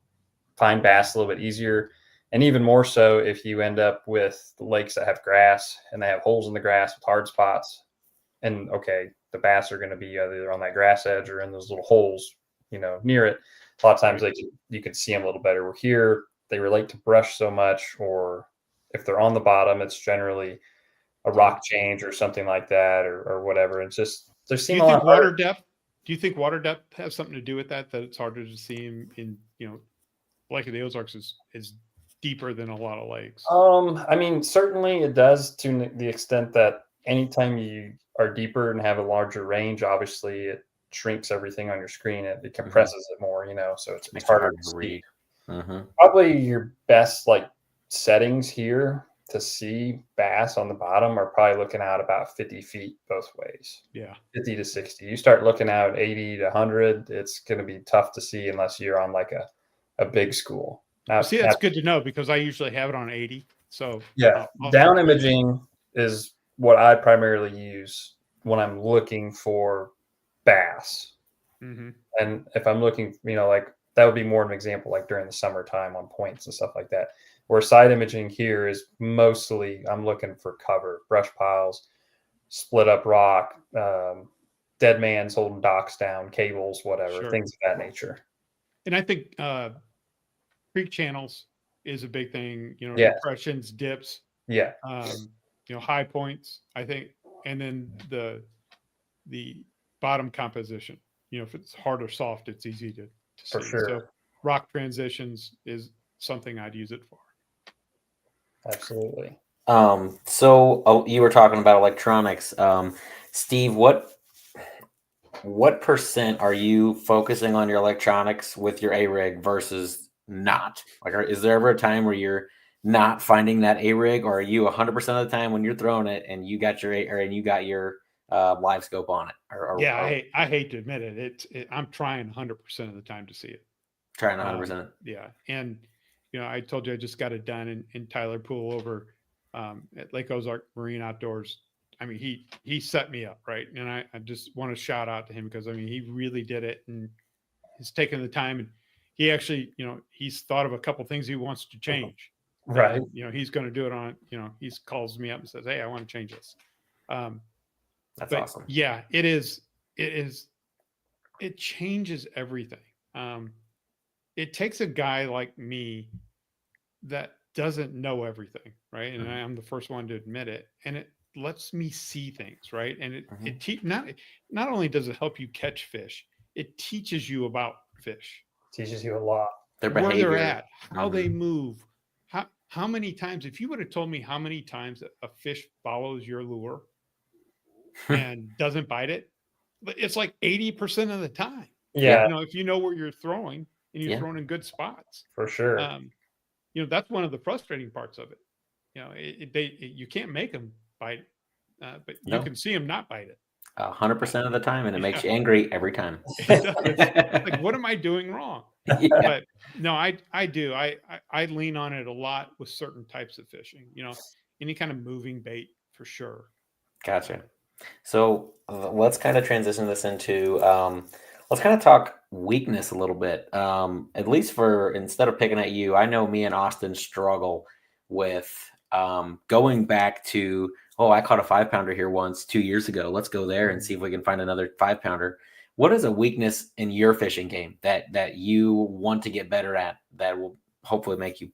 find bass a little bit easier. And even more so if you end up with lakes that have grass and they have holes in the grass with hard spots. And okay, the bass are going to be either on that grass edge or in those little holes, near it. A lot of times you can see them a little better. We're here, they relate to brush so much, or if they're on the bottom, it's generally a rock change or something like that, or whatever. It's just, there seem a lot water depth. Do you think water depth has something to do with that it's harder to see them in, Lake of the Ozarks is deeper than a lot of lakes? I mean, certainly it does, to the extent that anytime you are deeper and have a larger range, obviously it shrinks everything on your screen. It compresses it more, so it's harder to read. Probably your best settings here to see bass on the bottom are probably looking out about 50 feet both ways. Yeah. 50 to 60. You start looking out 80 to 100, it's going to be tough to see unless you're on a big school. That's good to know, because I usually have it on 80. So yeah, down imaging is what I primarily use when I'm looking for bass. And if I'm looking, that would be more of an example, like during the summertime on points and stuff like that. Where side imaging here is mostly I'm looking for cover, brush piles, split up rock, dead man's holding docks down, cables, whatever, things of that nature. And I think creek channels is a big thing, depressions, dips, high points, I think, and then the bottom composition. If it's hard or soft, it's easy to for see. Sure. So rock transitions is something I'd use it for. Absolutely. So you were talking about electronics. Steve, what percent are you focusing on your electronics with your A-rig versus not? Is there ever a time where you're not finding that A-rig, or are you 100% of the time when you're throwing it and you got your live scope on it? I hate to admit it. I'm trying 100% of the time to see it. Trying 100%. Yeah. And, I told you I just got it done in Tyler Pool over at Lake Ozark Marine Outdoors. I mean, he set me up, right? And I just want to shout out to him, because he really did it, and he's taken the time, and he actually, he's thought of a couple things he wants to change. Right. And, he's going to do it on, he calls me up and says, "Hey, I want to change this." That's awesome. Yeah, it is. It changes everything. It takes a guy like me that doesn't know everything, right? And I'm the first one to admit it. And it lets me see things, right? And not only does it help you catch fish, it teaches you about fish. Teaches you a lot. Their behavior, where they're at, how they move, how many times. If you would have told me how many times a fish follows your lure and doesn't bite it, it's like 80% of the time. Yeah. If you know where you're throwing and you're throwing in good spots. For sure. That's one of the frustrating parts of it. You can't make them bite, but you can see them not bite it 100% of the time, and it makes you angry every time. It's like, what am I doing wrong? But no, I do. I lean on it a lot with certain types of fishing. Any kind of moving bait, for sure. Gotcha. So let's kind of transition this into Let's kind of talk weakness a little bit. At least for instead of picking at you, I know me and Austin struggle with going back to, oh, I caught a 5-pounder here once 2 years ago. Let's go there and see if we can find another 5-pounder. What is a weakness in your fishing game that you want to get better at that will hopefully make you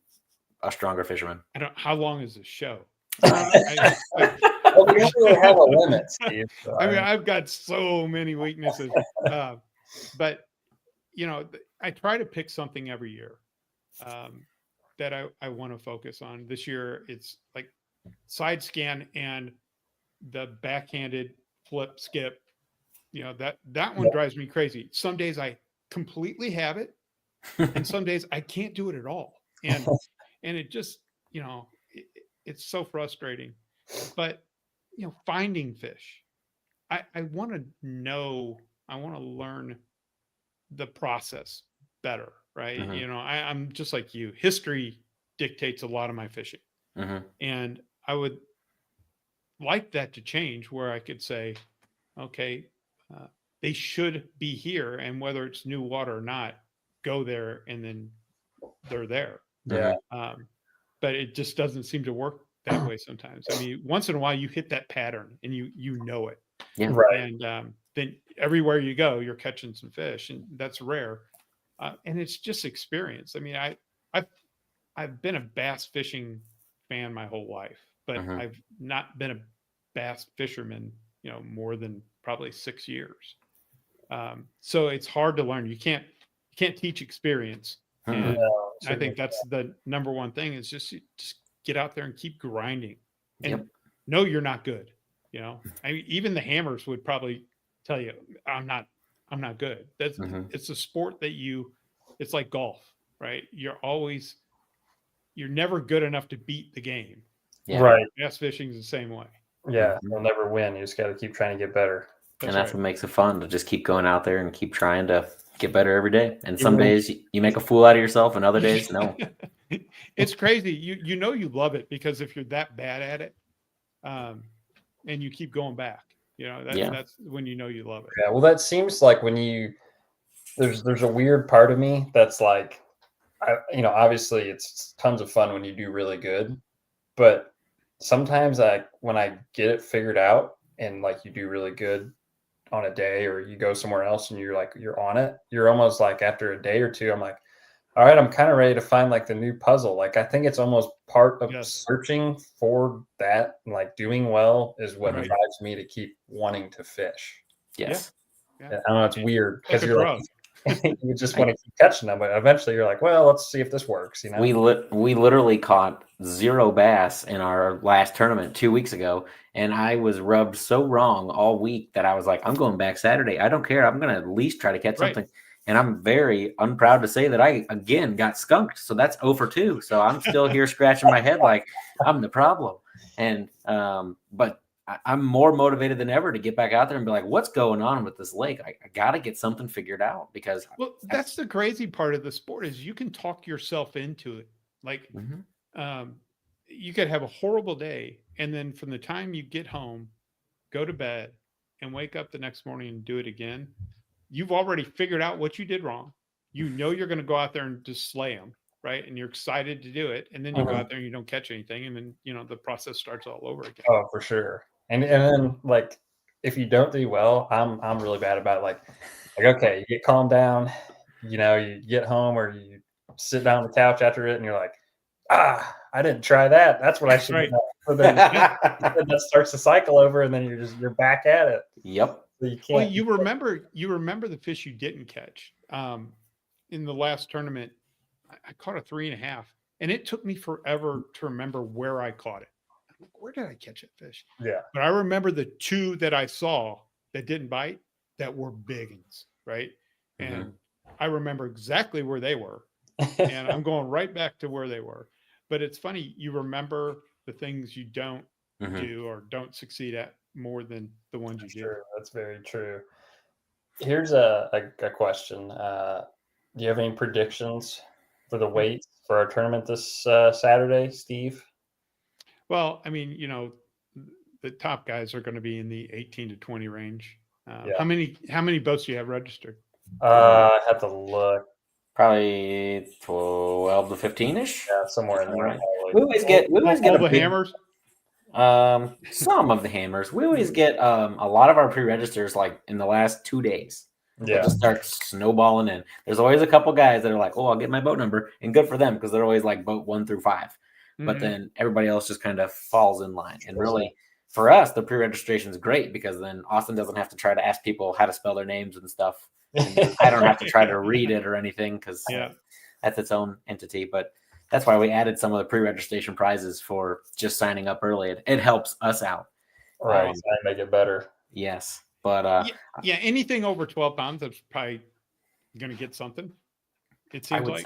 a stronger fisherman? How long is the show? Well, we don't really have a limit, Steve. So I mean, I've got so many weaknesses, but I try to pick something every year that I want to focus on. This year, it's like side scan and the backhanded flip skip. That one drives me crazy. Some days I completely have it, and some days I can't do it at all, and it just it's so frustrating. But finding fish, I want to know, I want to learn the process better, right? Mhm. I'm just like you. History dictates a lot of my fishing, Mhm. and I would like that to change, where I could say, okay, they should be here, and whether it's new water or not, go there, and then they're there. yeah, But it just doesn't seem to work that way sometimes. I mean, once in a while you hit that pattern and you know it, Yeah. right. and then everywhere you go, you're catching some fish, and that's rare. And it's just experience. I mean, I've I've been a bass fishing fan my whole life, but Mhm. I've not been a bass fisherman, more than probably 6 years. So it's hard to learn. You can't teach experience, Mhm. and No, I certainly. think that's the number one thing is just get out there and keep grinding, and Yep. know you're not good. I mean, even the hammers would probably tell you, I'm not good. Mhm. It's a sport that it's like golf, right? You're never good enough to beat the game. Yeah. Right. Bass fishing is the same way. Yeah, Mhm. you'll never win. You just got to keep trying to get better. And That's that's right. what makes it fun to just keep going out there and keep trying to get better every day. And some Even when- days you make a fool out of yourself, and other days, no. It's crazy. You love it, because if you're that bad at it, um, and you keep going back, Yeah. that's when you love it. Yeah, well, that seems like when there's a weird part of me that's like, obviously it's tons of fun when you do really good, but sometimes when I get it figured out and like you do really good on a day or you go somewhere else and you're on it, you're almost like after a day or two, I'm like, all right, I'm kind of ready to find like the new puzzle. Like I think it's almost part of Yes. searching for that, and like doing well is what Right. drives me to keep wanting to fish. Yes. Yeah. I don't know, it's weird Like because a you're drug. like you just want to keep catching them, but eventually you're like, well, let's see if this works, We literally caught 0 bass in our last tournament 2 weeks ago, and I was rubbed so wrong all week that I was like, I'm going back Saturday. I don't care. I'm going to at least try to catch Right. something. And I'm very unproud to say that I again got skunked. So that's 0 for 2. So I'm still here scratching my head like I'm the problem. And but I'm more motivated than ever to get back out there and be like, what's going on with this lake? I got to get something figured out because Well, that's the crazy part of the sport is you can talk yourself into it. Like, Mhm. you could have a horrible day, and then from the time you get home, go to bed, and wake up the next morning and do it again, you've already figured out what you did wrong. You're going to go out there and just slay them, right? And you're excited to do it, and then you go Mhm. out there and you don't catch anything, and then the process starts all over again. Oh, for sure. And then like if you don't do well, I'm really bad about it. Like okay, you get calmed down, you get home or you sit down on the couch after it and you're like, I didn't try that. That's what I should Right. do. So then that starts the cycle over and then you're back at it. Yep. So you Well, can't. you remember the fish you didn't catch. In the last tournament, I caught a 3.5, and it took me forever to remember where I caught it. I'm like, where did I catch that fish? Yeah. But I remember the 2 that I saw that didn't bite that were big ones, right? And I remember exactly where they were, and I'm going right back to where they were. But it's funny, you remember the things you don't Mhm. do or don't succeed at more than the ones you did. True. That's very true. Here's a question. Do you have any predictions for the weights for our tournament this Saturday, Steve? Well, I mean, the top guys are going to be in the 18 to 20 range. Yeah. How many boats do you have registered? I have to look. Probably 12 to 15-ish. Yeah, somewhere in there. Right. Probably. We always get All a the big hammers. some of the hammers. We always get a lot of our pre-registers like in the last 2 days. They Yeah. just start snowballing in. There's always a couple guys that are like, "Oh, I'll get my boat number," and good for them because they're always like boat 1 through 5. But Mhm. then everybody else just kind of falls in line. And really, for us, the pre-registration is great because then Austin doesn't have to try to ask people how to spell their names and stuff. And then I don't have to try to read it or anything because Yeah. that's its own entity. But that's why we added some of the pre-registration prizes for just signing up early. It helps us out. Right. I make it better. Yes. But yeah, anything over 12 pounds, that's probably going to get something. It I seems would like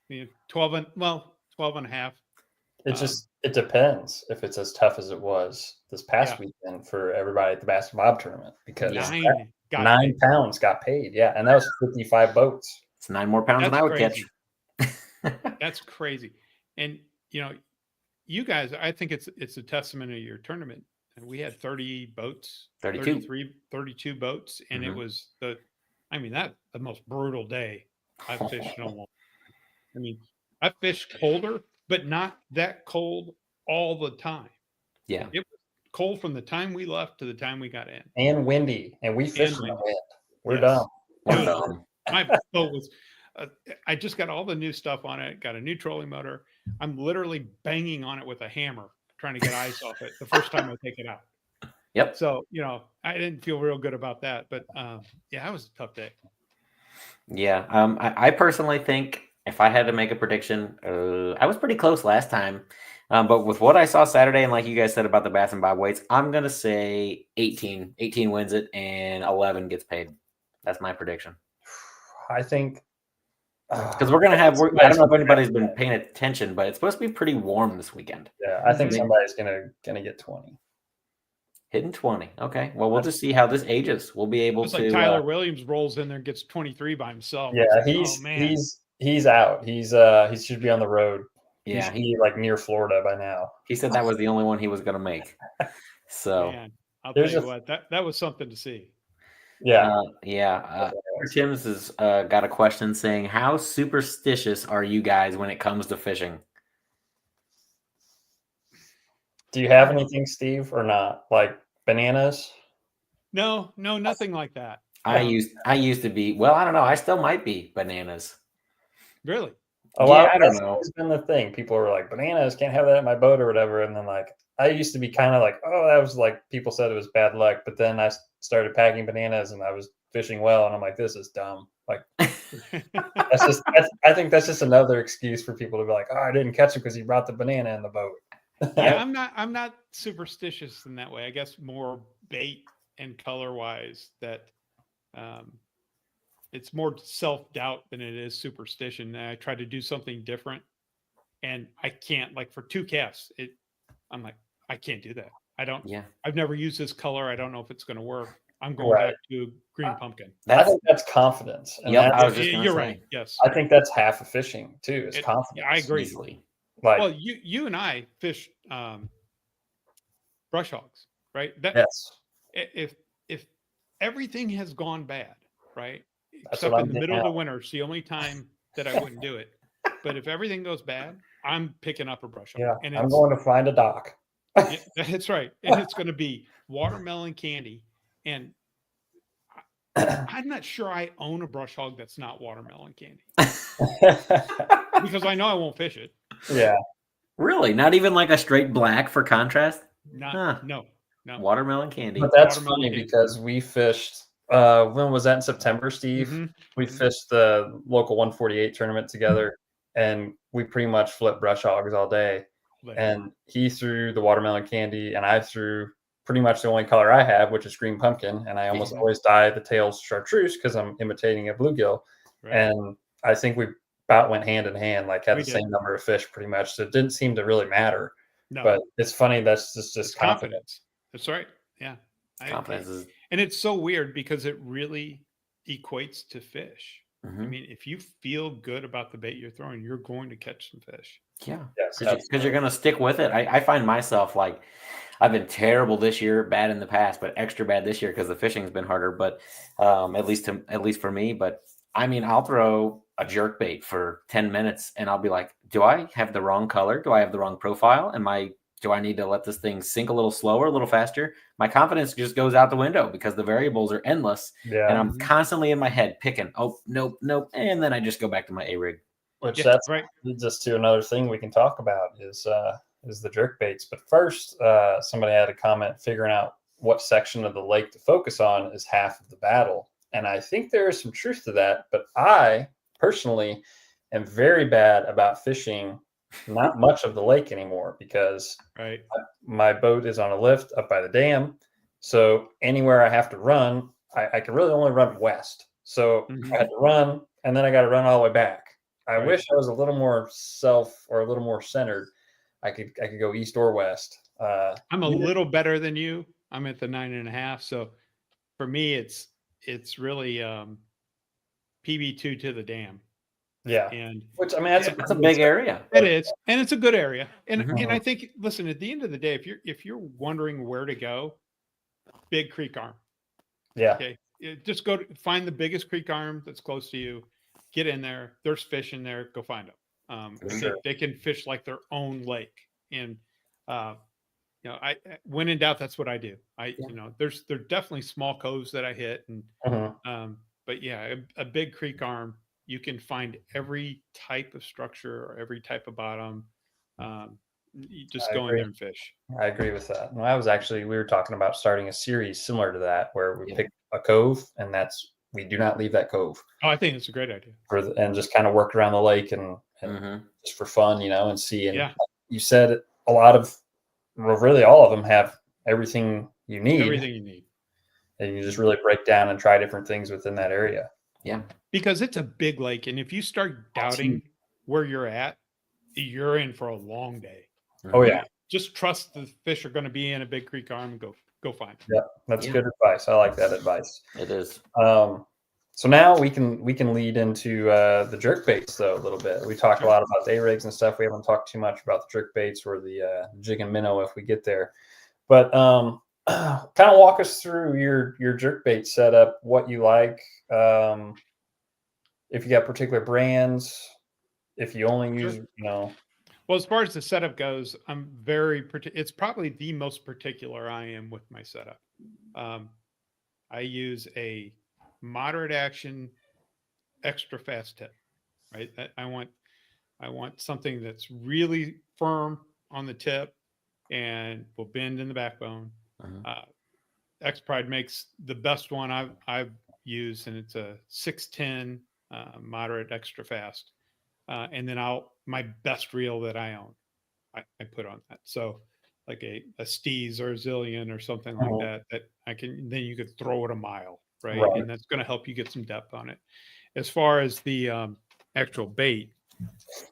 say 12 and a half. It depends if it's as tough as it was this past weekend for everybody at the Basket Bob tournament because 9 pounds got paid. Yeah. And that was 55 boats. It's 9 more pounds than I would crazy. catch. That's crazy. And you guys, I think it's a testament of your tournament. We had 30 boats, 32 boats, and it was the most brutal day I've fished in a long time. I mean, I fished colder, but not that cold all the time. Yeah. It was cold from the time we left to the time we got in. And windy. And we fished in the wind. We're dumb. My boat was I just got all the new stuff on it, got a new trolling motor. I'm literally banging on it with a hammer trying to get ice off it the first time I take it out. Yep. So, I didn't feel real good about that. But that was a tough day. Yeah. I personally think if I had to make a prediction, I was pretty close last time. But with what I saw Saturday and like you guys said about the Bass and Bob weights, I'm going to say 18. 18 wins it and 11 gets paid. That's my prediction. I think because we're gonna have. I don't know if anybody's been paying attention, but it's supposed to be pretty warm this weekend. Yeah, I think somebody's gonna get 20. Hitting 20. Okay, well, we'll just see how this ages. We'll be able to. Like Tyler Williams rolls in there and gets 23 by himself. Yeah, he's out. He should be on the road. Yeah, he should be like near Florida by now. He said that was the only one he was gonna make. So man, I'll tell you what, that was something to see. Yeah. Tim's has got a question saying, how superstitious are you guys when it comes to fishing? Do you have anything, Steve, or not? Like bananas? No, nothing like that. I used to be. Well, I don't know. I still might be bananas. Really? I don't know. It's been the thing. People are like, bananas, can't have that in my boat or whatever. And then like, I used to be kind of like, oh, that was like, people said it was bad luck. But then I started packing bananas and I was fishing well. And I'm like, this is dumb. Like, I think that's just another excuse for people to be like, oh, I didn't catch him because he brought the banana in the boat. Yeah, I'm not superstitious in that way. I guess more bait and color wise that it's more self-doubt than it is superstition. I try to do something different and I can't, like for 2 casts, I'm like, I can't do that. I've never used this color. I don't know if it's going to work. I'm going back to green pumpkin. I think that's confidence. And you're right. Yes. I think that's half of fishing too, is confidence. I agree. Easily. Like, well, you and I fish brush hogs, right? Yes. If everything has gone bad, right? Except in the middle of the winter, it's the only time that I wouldn't do it. But if everything goes bad, I'm picking up a brush hog. Yeah, and I'm going to find a dock. Yeah, that's right. And it's going to be watermelon candy. And I'm not sure I own a brush hog that's not watermelon candy. Because I know I won't fish it. Yeah. Really? Not even like a straight black for contrast? No. Watermelon candy. But that's funny because we fished, when was that, in September, Steve? Mm-hmm. We fished the local 148 tournament together, and we pretty much flipped brush hogs all day. And he threw the watermelon candy, and I threw pretty much the only color I have, which is green pumpkin. And I almost always dye the tails chartreuse because I'm imitating a bluegill. Right. And I think we about went hand in hand, like had the same number of fish pretty much. So it didn't seem to really matter. No. But it's funny. That's just confidence. That's right. Yeah. Confidence is... And it's so weird because it really equates to fish. I mean, if you feel good about the bait you're throwing, you're going to catch some fish. Yeah, Yes, because you're going to stick with it. I find myself like I've been terrible this year, bad in the past, but extra bad this year because the fishing's been harder. But at least for me. But I mean, I'll throw a jerk bait for 10 minutes, and I'll be like, do I have the wrong color? Do I have the wrong profile? Do I need to let this thing sink a little slower, a little faster? My confidence just goes out the window because the variables are endless, and I'm constantly in my head picking. Oh, nope, nope, and then I just go back to my A rig. Which Yeah, that's right. leads us to another thing we can talk about is the jerk baits. But first, somebody had a comment figuring out what section of the lake to focus on is half of the battle, and I think there is some truth to that. But I personally am very bad about fishing not much of the lake anymore because Right. my boat is on a lift up by the dam. So anywhere I have to run, I can really only run west. So I had to run, and then I got to run all the way back. I Right. wish I was a little more or a little more centered. I could go east or west. I'm a little better than you. I'm at the 9.5. So for me, it's really PB2 to the dam. Yeah. And Which I mean, That's a big area. it is, and it's a good area. And Mhm. and I think, listen, at the end of the day, if you're wondering where to go, Big Creek Arm. Yeah. Okay. Just go find the biggest creek arm that's close to you. Get in there. There's fish in there. Go find them. For sure. They can fish like their own lake. And I when in doubt, that's what I do. There's definitely small coves that I hit, and but yeah, a big creek arm, you can find every type of structure or every type of bottom. You just go in there and fish. I agree with that. We were talking about starting a series similar to that where we Yeah. pick a cove, and we do not leave that cove Oh, I think it's a great idea. and just kind of work around the lake and just for fun, and see. And you said a lot of, well, really all of them have everything you need. Everything you need. And you just really break down and try different things within that area. Yeah. Because it's a big lake. And if you start doubting where you're at, you're in for a long day. Oh, yeah. Just trust the fish are going to be in a big creek arm and go find them. Yeah, that's good advice. I like that advice. It is. So now we can lead into the jerk baits though a little bit. We talked a lot about the A-rigs and stuff. We haven't talked too much about the jerk baits or the jig and minnow if we get there. But kind of walk us through your jerk bait setup, what you like, if you got particular brands, if you only use, Well, as far as the setup goes, I'm it's probably the most particular I am with my setup. I use a moderate action, extra fast tip, right? I want something that's really firm on the tip and will bend in the backbone. X Pride makes the best one I've used, and it's a 610 moderate extra fast. And then my best reel that I own, I put on that. So like a Steez or a Zillion or something like that then you could throw it a mile, right? And that's going to help you get some depth on it. As far as the actual bait,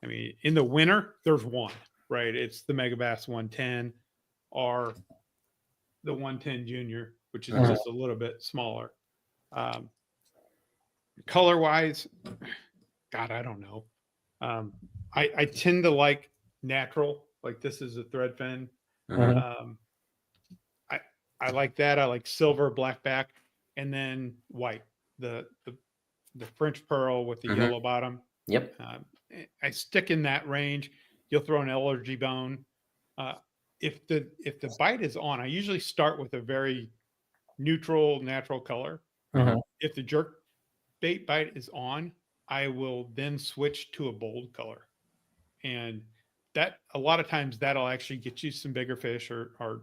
I mean, in the winter, there's one, right? It's the Megabass 110 or the 110 Junior, which is just a little bit smaller. Color wise, God, I don't know. I tend to like natural, like this is a thread fin. I like that. I like silver, black back, and then white, the French pearl with the yellow bottom. Yep. I stick in that range. You'll throw an allergy bone. If the bite is on, I usually start with a very neutral, natural color. If the jerk bait bite is on, I will then switch to a bold color. And that a lot of times that'll actually get you some bigger fish or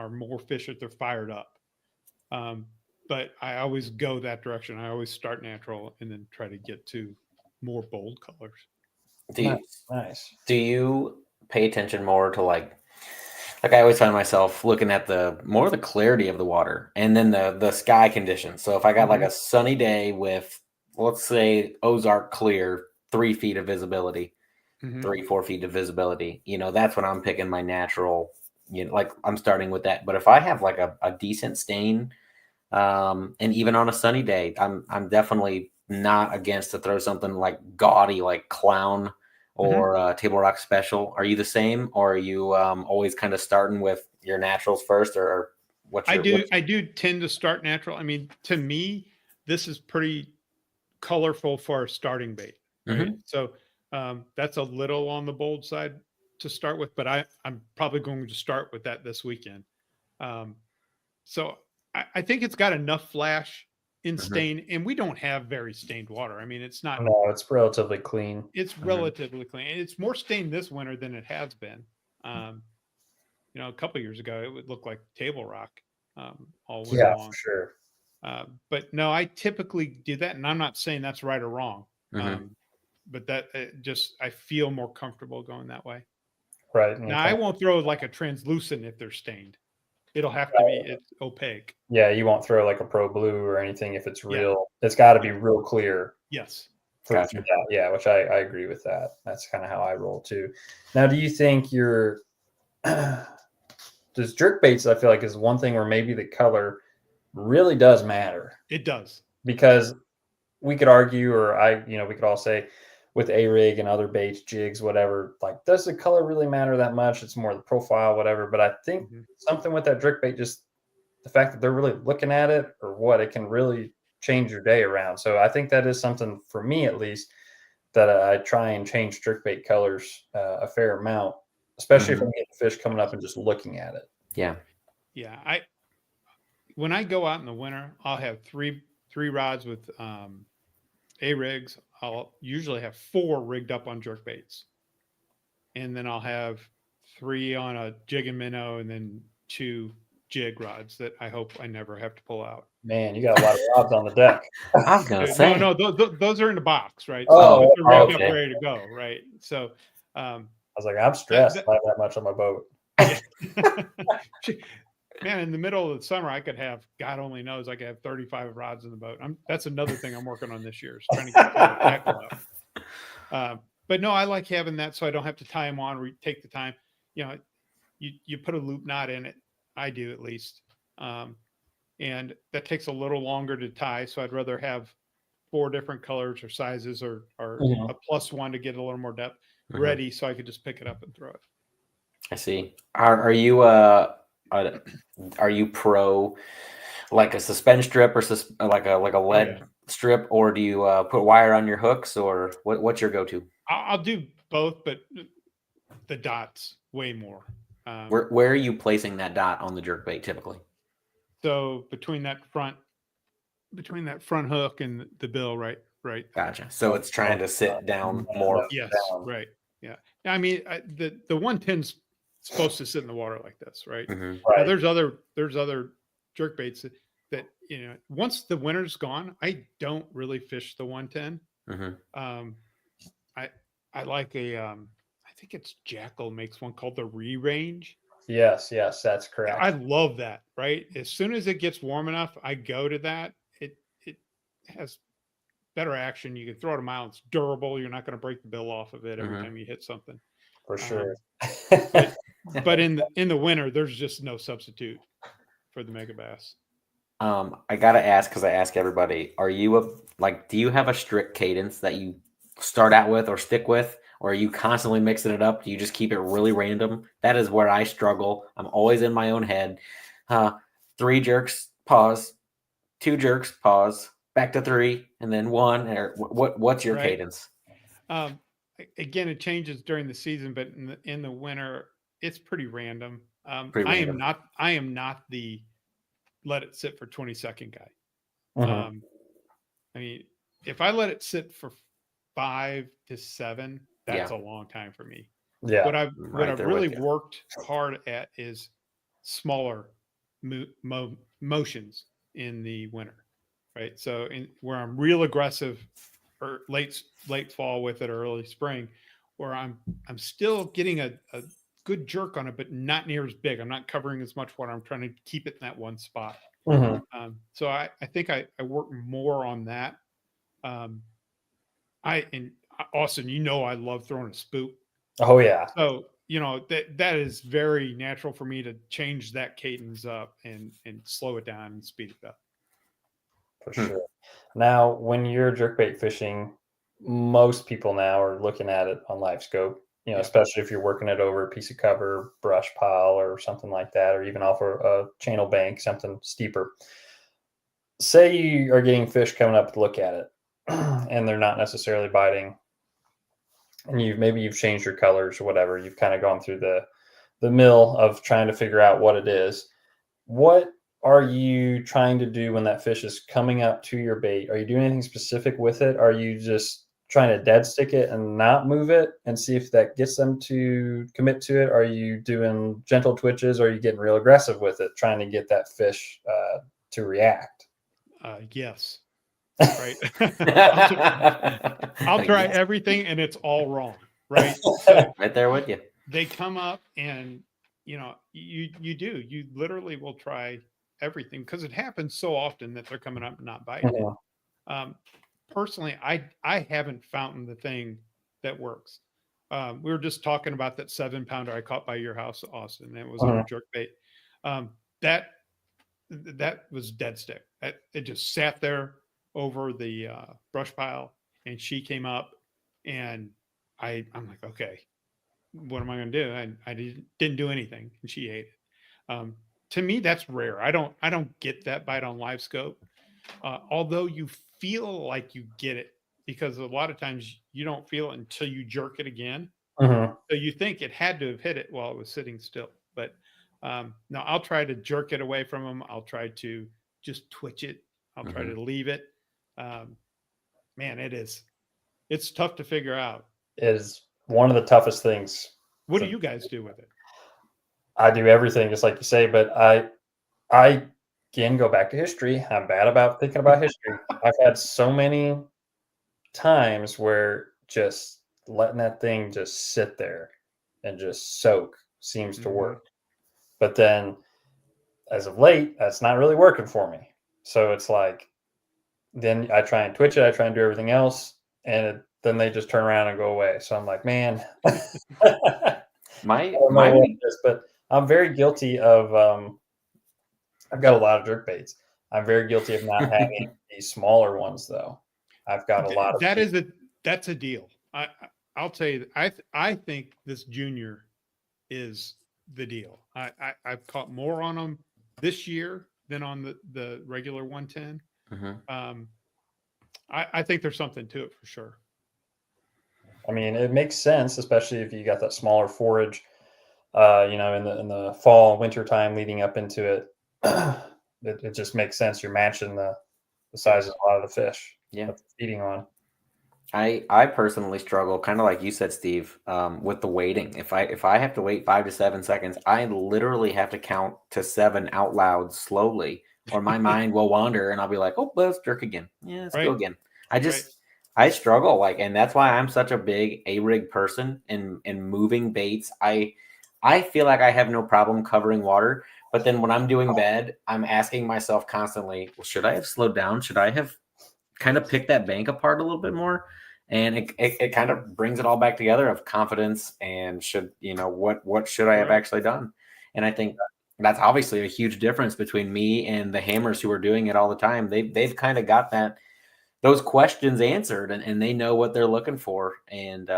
more fish if they're fired up. But I always go that direction. I always start natural and then try to get to more bold colors. Nice. Do you pay attention more to like I always find myself looking at the clarity of the water and then the sky conditions. So if I got like a sunny day with, let's say, Ozark clear, 3 feet of visibility, 3-4 feet of visibility, that's when I'm picking my natural, like I'm starting with that. But if I have like a decent stain, and even on a sunny day, I'm definitely, not against to throw something like gaudy, like Clown or Table Rock Special. Are you the same, or are you always kind of starting with your naturals first, or what's your? I do tend to start natural. I mean, to me, this is pretty colorful for a starting bait, right? So that's a little on the bold side to start with, but I'm probably going to start with that this weekend. So I think it's got enough flash in stain, and we don't have very stained water. I mean, it's not. No, it's relatively clean. It's relatively clean. It's more stained this winter than it has been. You know, a couple years ago, it would look like table rock all winter long. For sure. But no, I typically do that, and I'm not saying that's right or wrong. But that just I feel more comfortable going that way. Right. Now I won't throw like a translucent if they're stained. It'll have to be it's opaque. Yeah, you won't throw like a Pro Blue or anything if it's real. It's got to be real clear. Yes. Gotcha. Yeah, which I agree with that. That's kind of how I roll too. Now, do you think does jerk baits, I feel like, is one thing where maybe the color really does matter? It does. Because we could argue, or we could all say with A-rig and other baits, jigs, whatever, like, does the color really matter that much? It's more the profile, whatever. But I think something with that jerk bait, just the fact that they're really looking at it or what, it can really change your day around. So I think that is something, for me at least, that I try and change jerk bait colors a fair amount, especially if I'm getting fish coming up and just looking at it. Yeah. When I go out in the winter, I'll have three rods with A-rigs. I'll usually have 4 rigged up on jerk baits, and then I'll have 3 on a jig and minnow, and then 2 jig rods that I hope I never have to pull out. Man, you got a lot of rods on the deck. I was gonna say no, those are in the box, right? Oh, so they're rigged okay. up, ready to go, right? So I was like, I'm stressed. I have that much on my boat. Man, in the middle of the summer, I could have, God only knows, I could have 35 rods in the boat. That's another thing I'm working on this year, is trying to get the tackle up. But no, I like having that so I don't have to tie them on or take the time. You know, you put a loop knot in it. I do, at least. And that takes a little longer to tie. So I'd rather have 4 different colors or sizes or a +1 to get a little more depth ready, so I could just pick it up and throw it. I see. Are you pro like a suspend strip or like a lead strip, or do you put wire on your hooks, or what's your go-to? I'll do both, but the dots way more. Where are you placing that dot on the jerk bait typically? So between that front hook and the bill, right. Gotcha. So it's trying to sit down more. Yes, right. Yeah. I mean, the 110's supposed to sit in the water like this, right? Now, there's other jerk baits that once the winter's gone, I don't really fish the 110. I like I think it's Jackal makes one called the Re-Range. Yes, that's correct. I love that. Right, as soon as it gets warm enough, I go to that. It has better action. You can throw it a mile. It's durable. You're not going to break the bill off of it every time you hit something. For sure. But in the winter, there's just no substitute for the mega bass. I gotta ask, because I ask everybody, are you do you have a strict cadence that you start out with or stick with, or are you constantly mixing it up? Do you just keep it really random? That is where I struggle. I'm always in my own head. 3 jerks, pause. 2 jerks, pause. Back to 3, and then 1. Or what's your cadence? Again, it changes during the season, but in the winter, it's pretty random. Pretty random. I am not the let it sit for 20-second guy. I mean, if I let it sit for 5 to 7, that's a long time for me. Yeah. What I've really worked hard at is smaller motions in the winter, right? So where I'm real aggressive, or late fall with it, or early spring, where I'm still getting a good jerk on it, but not near as big. I'm not covering as much water. I'm trying to keep it in that one spot. So I think I work more on that. Austin, I love throwing a spook. Oh yeah. So that is very natural for me to change that cadence up and slow it down and speed it up. For sure. Now, when you're jerkbait fishing, most people now are looking at it on live scope, Yeah. especially if you're working it over a piece of cover, brush pile, or something like that, or even off a channel bank, something steeper. Say you are getting fish coming up to look at it and they're not necessarily biting, and you've changed your colors or whatever. You've kind of gone through the mill of trying to figure out what it is. What are you trying to do when that fish is coming up to your bait? Are you doing anything specific with it? Are you just trying to dead stick it and not move it and see if that gets them to commit to it? Are you doing gentle twitches? Or are you getting real aggressive with it, trying to get that fish to react? Yes. Right. I'll try Yes. everything and it's all wrong. Right. Right there with you. They come up and you literally will try everything because it happens so often that they're coming up and not biting. Personally, I haven't found the thing that works. We were just talking about that 7-pounder I caught by your house, Austin. It was on a jerk bait. That was dead stick. It just sat there over the brush pile, and she came up, and I'm like, okay, what am I going to do? I didn't do anything, and she ate it. To me, that's rare. I don't get that bite on live scope, although you feel like you get it because a lot of times you don't feel it until you jerk it again. So you think it had to have hit it while it was sitting still, but no, I'll try to jerk it away from them. I'll try to just twitch it. I'll try to leave it. Man, it's tough to figure out. It is one of the toughest things. What do you guys do with it? I do everything just like you say, but I again go back to history. I'm bad about thinking about history. I've had so many times where just letting that thing just sit there and just soak seems to work. But then as of late, that's not really working for me. So it's like, then I try and twitch it. I try and do everything else. And then they just turn around and go away. So I'm like, man, but I'm very guilty of, I've got a lot of jerk baits. I'm very guilty of not having these smaller ones though. I've got a lot of that's a deal. I'll tell you, I think this junior is the deal. I've caught more on them this year than on the regular 110. I think there's something to it for sure. I mean, it makes sense, especially if you got that smaller forage, in the fall, winter time leading up into it. It just makes sense. You're matching the size of a lot of the fish. Yeah, feeding on. I personally struggle, kind of like you said, Steve, with the waiting. If I have to wait 5 to 7 seconds, I literally have to count to 7 out loud slowly, or my mind will wander, and I'll be like, "Oh, let's jerk again. Yeah, let's go again." I struggle, and that's why I'm such a big A-rig person in moving baits. I feel like I have no problem covering water, but then when I'm doing bed, I'm asking myself constantly, well, should I have slowed down? Should I have kind of picked that bank apart a little bit more? And it kind of brings it all back together of confidence and what should I have actually done? And I think that's obviously a huge difference between me and the hammers who are doing it all the time. They've kind of got those questions answered, and they know what they're looking for. And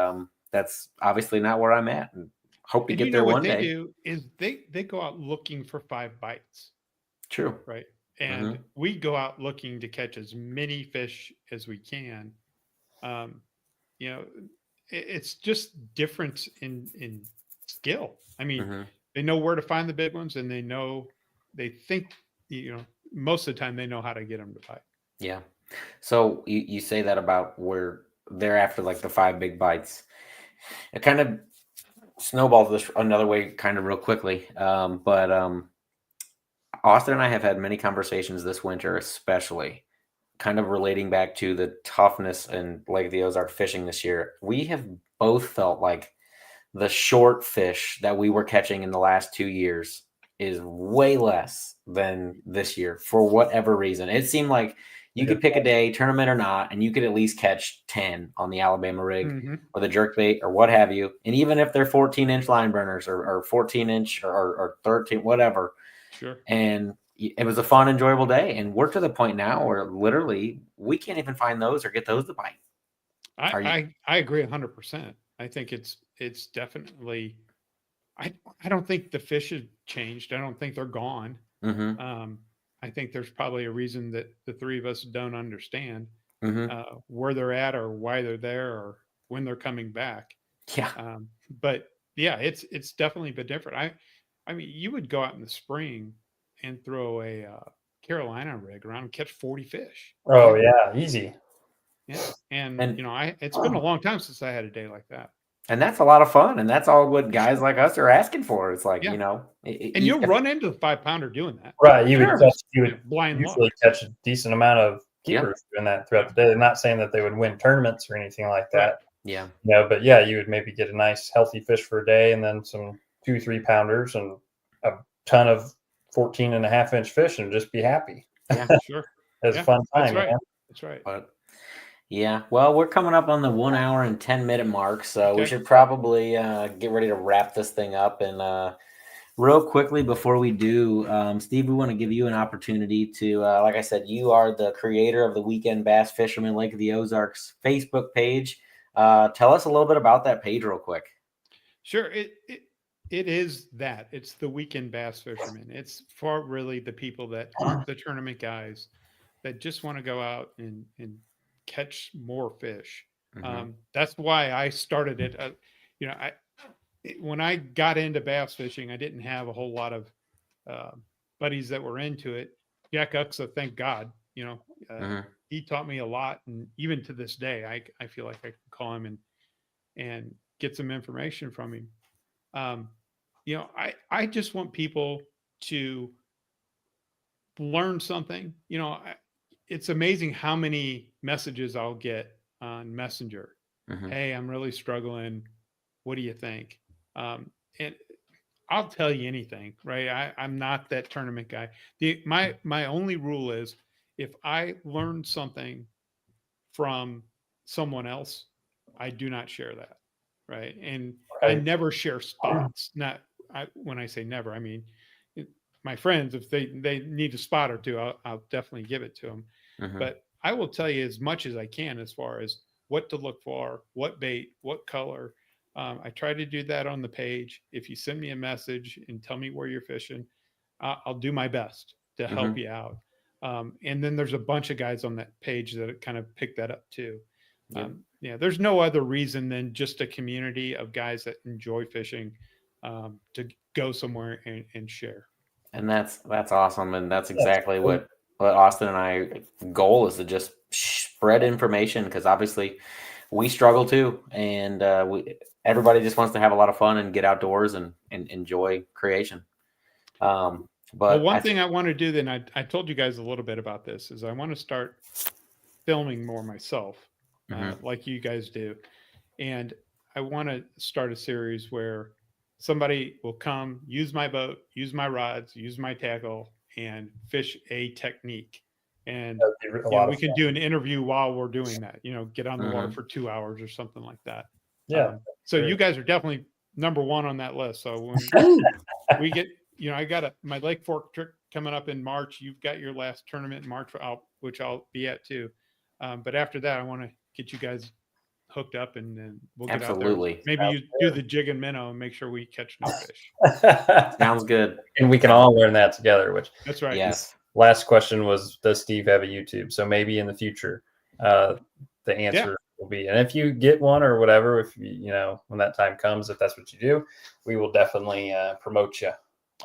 that's obviously not where I'm at. And hope to get there one day. What they do is they go out looking for 5 bites. True. Right. And we go out looking to catch as many fish as we can. It's just different in skill. I mean, they know where to find the big ones, and they think, most of the time they know how to get them to bite. Yeah. So you say that about where they're after like the 5 big bites. It kind of snowballs this another way kind of real quickly. But Austin and I have had many conversations this winter, especially kind of relating back to the toughness and Lake of the Ozarks fishing this year. We have both felt like the short fish that we were catching in the last 2 years is way less than this year for whatever reason. It seemed like you could pick a day, tournament or not, and you could at least catch 10 on the Alabama rig or the jerkbait or what have you. And even if they're 14-inch line burners or 14-inch or 13, whatever. Sure. And it was a fun, enjoyable day. And we're to the point now where literally we can't even find those or get those to bite. I agree 100%. I think it's definitely. I don't think the fish have changed. I don't think they're gone. Mm-hmm. I think there's probably a reason that the three of us don't understand Mm-hmm. where they're at or why they're there or when they're coming back. Yeah. But yeah, it's definitely been different. I mean, you would go out in the spring and throw a Carolina rig around and catch 40 fish. Oh yeah, easy. Yeah, and And you know, it's been a long time since I had a day like that. and that's a lot of fun, and that's all what guys like us are asking for. It's like, Yeah, and you you'll run into the 5-pounder doing that. Right. You Sure. would Blind usually luck. catch a decent amount of keepers doing that throughout the day. They're not saying that they would win tournaments or anything like that. Right. Yeah. But yeah, you would maybe get a nice healthy fish for a day and then some 2-3 pounders and a ton of 14.5-inch fish and just be happy. Yeah. Sure. It's a fun time. That's right. Man. That's right. But yeah, well, we're coming up on the 1 hour and 10-minute mark, so we Okay. should probably get ready to wrap this thing up. And real quickly before we do, Steve, we want to give you an opportunity to, like I said, you are the creator of the Weekend Bass Fisherman Lake of the Ozarks Facebook page. Tell us a little bit about that page real quick. Sure. It is that. It's the Weekend Bass Fisherman. It's for really the people that aren't the tournament guys that just want to go out and catch more fish. Mm-hmm. That's why I started it. You know, when I got into bass fishing, I didn't have a whole lot of buddies that were into it. Jack Uxa, thank God, you know, he taught me a lot, and even to this day, I feel like I can call him and get some information from him. You know, I just want people to learn something. You know, it's amazing how many messages I'll get on Messenger. Mm-hmm. Hey, I'm really struggling. What do you think? And I'll tell you anything, right? I'm not that tournament guy. My only rule is if I learn something from someone else, I do not share that, right? And I never share spots. When I say never, I mean my friends. If they need a spot or two, I'll definitely give it to them. Mm-hmm. But I will tell you as much as I can as far as what to look for, what bait, what color. I try to do that on the page. If you send me a message and tell me where you're fishing, I'll do my best to help you out. And then there's a bunch of guys on that page that kind of pick that up too. Yeah, there's no other reason than just a community of guys that enjoy fishing to go somewhere and share. And that's awesome, and that's exactly what Austin and I goal is, to just spread information, because obviously we struggle too, and everybody just wants to have a lot of fun and get outdoors and enjoy creation. But one thing I want to do, then I told you guys a little bit about this, is I want to start filming more myself, like you guys do, and I want to start a series where somebody will come, use my boat, use my rods, use my tackle, and fish a technique. And we can do an interview while we're doing that. You know, get on the water for 2 hours or something like that. Yeah. So you guys are definitely number one on that list. So when we get, you know, I got my Lake Fork trip coming up in March. You've got your last tournament in March, which I'll be at too. But after that, I want to get you guys hooked up, and then we'll get out there. Maybe you do the jig and minnow and make sure we catch no fish. Sounds good. And we can all learn that together. Which that's right. Yes. Last question was, does Steve have a YouTube? So maybe in the future, the answer will be, and if you get one or whatever, if you know, when that time comes, if that's what you do, we will definitely promote you.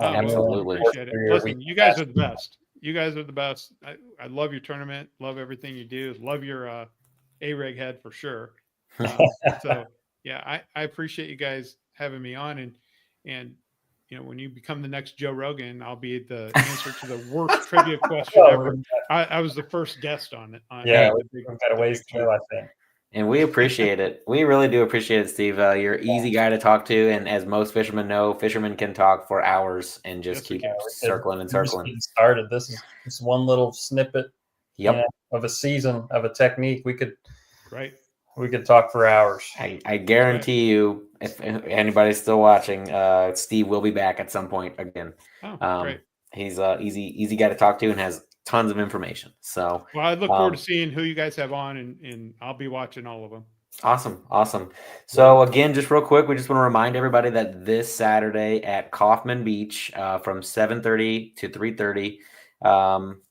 Absolutely. Appreciate it. Listen, you guys are the best. You guys are the best. I love your tournament. Love everything you do. Love your A-Reg head for sure. So yeah, I appreciate you guys having me on, and you know, when you become the next Joe Rogan, I'll be the answer to the worst trivia question ever. I was the first guest on it. We've got a ways to go, I think. And we appreciate it. We really do appreciate it, Steve. You're an easy guy to talk to, and as most fishermen know, fishermen can talk for hours and just keep circling and circling. Getting started. This is one little snippet of a season of a technique. We could talk for hours. I guarantee you, if anybody's still watching, Steve will be back at some point again. Oh, great. He's a easy guy to talk to and has tons of information. So, Well, I look forward to seeing who you guys have on, and I'll be watching all of them. Awesome. So again, just real quick, we just want to remind everybody that this Saturday at Kaufman Beach, from 7:30 to 3:30,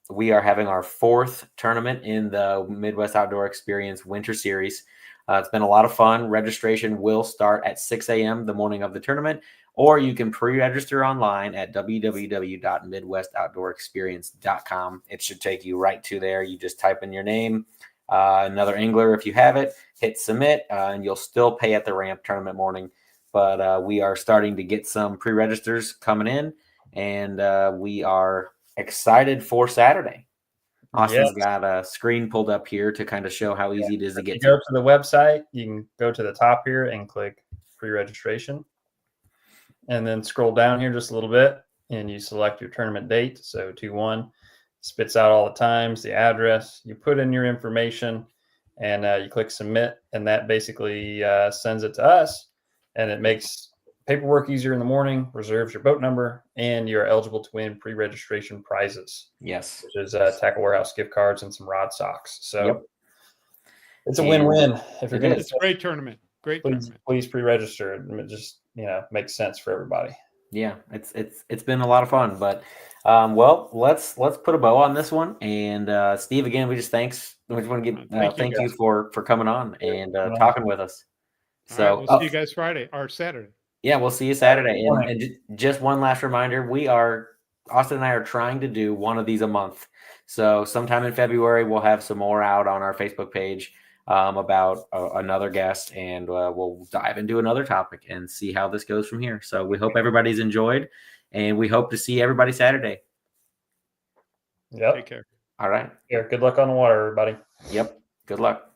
we are having our 4th tournament in the Midwest Outdoor Experience Winter Series. It's been a lot of fun. Registration will start at 6 a.m. the morning of the tournament, or you can pre-register online at www.midwestoutdoorexperience.com. It should take you right to there. You just type in your name, another angler if you have it, hit submit, and you'll still pay at the ramp tournament morning. But we are starting to get some pre-registers coming in, and we are excited for Saturday. Austin's got a screen pulled up here to kind of show how easy it is to get to. Go to the website. You can go to the top here and click pre-registration, and then scroll down here just a little bit, and you select your tournament date. So 2/1 spits out all the times, the address. You put in your information, and you click submit, and that basically sends it to us, and it makes paperwork easier in the morning, reserves your boat number, and you're eligible to win pre-registration prizes. Yes. Which is Tackle Warehouse gift cards and some rod socks. So it's a And win-win. If you're going to, it's a great tournament. Please pre-register. It just makes sense for everybody. Yeah, it's been a lot of fun. But well, let's put a bow on this one. And Steve, again, we just want to give thank you for coming on and talking with us. So we'll see you guys Friday or Saturday. Yeah, we'll see you Saturday. And just one last reminder, Austin and I are trying to do one of these a month. So sometime in February, we'll have some more out on our Facebook page about another guest, and we'll dive into another topic and see how this goes from here. So we hope everybody's enjoyed, and we hope to see everybody Saturday. Yep. Take care. All right. Yeah. Good luck on the water, everybody. Yep. Good luck.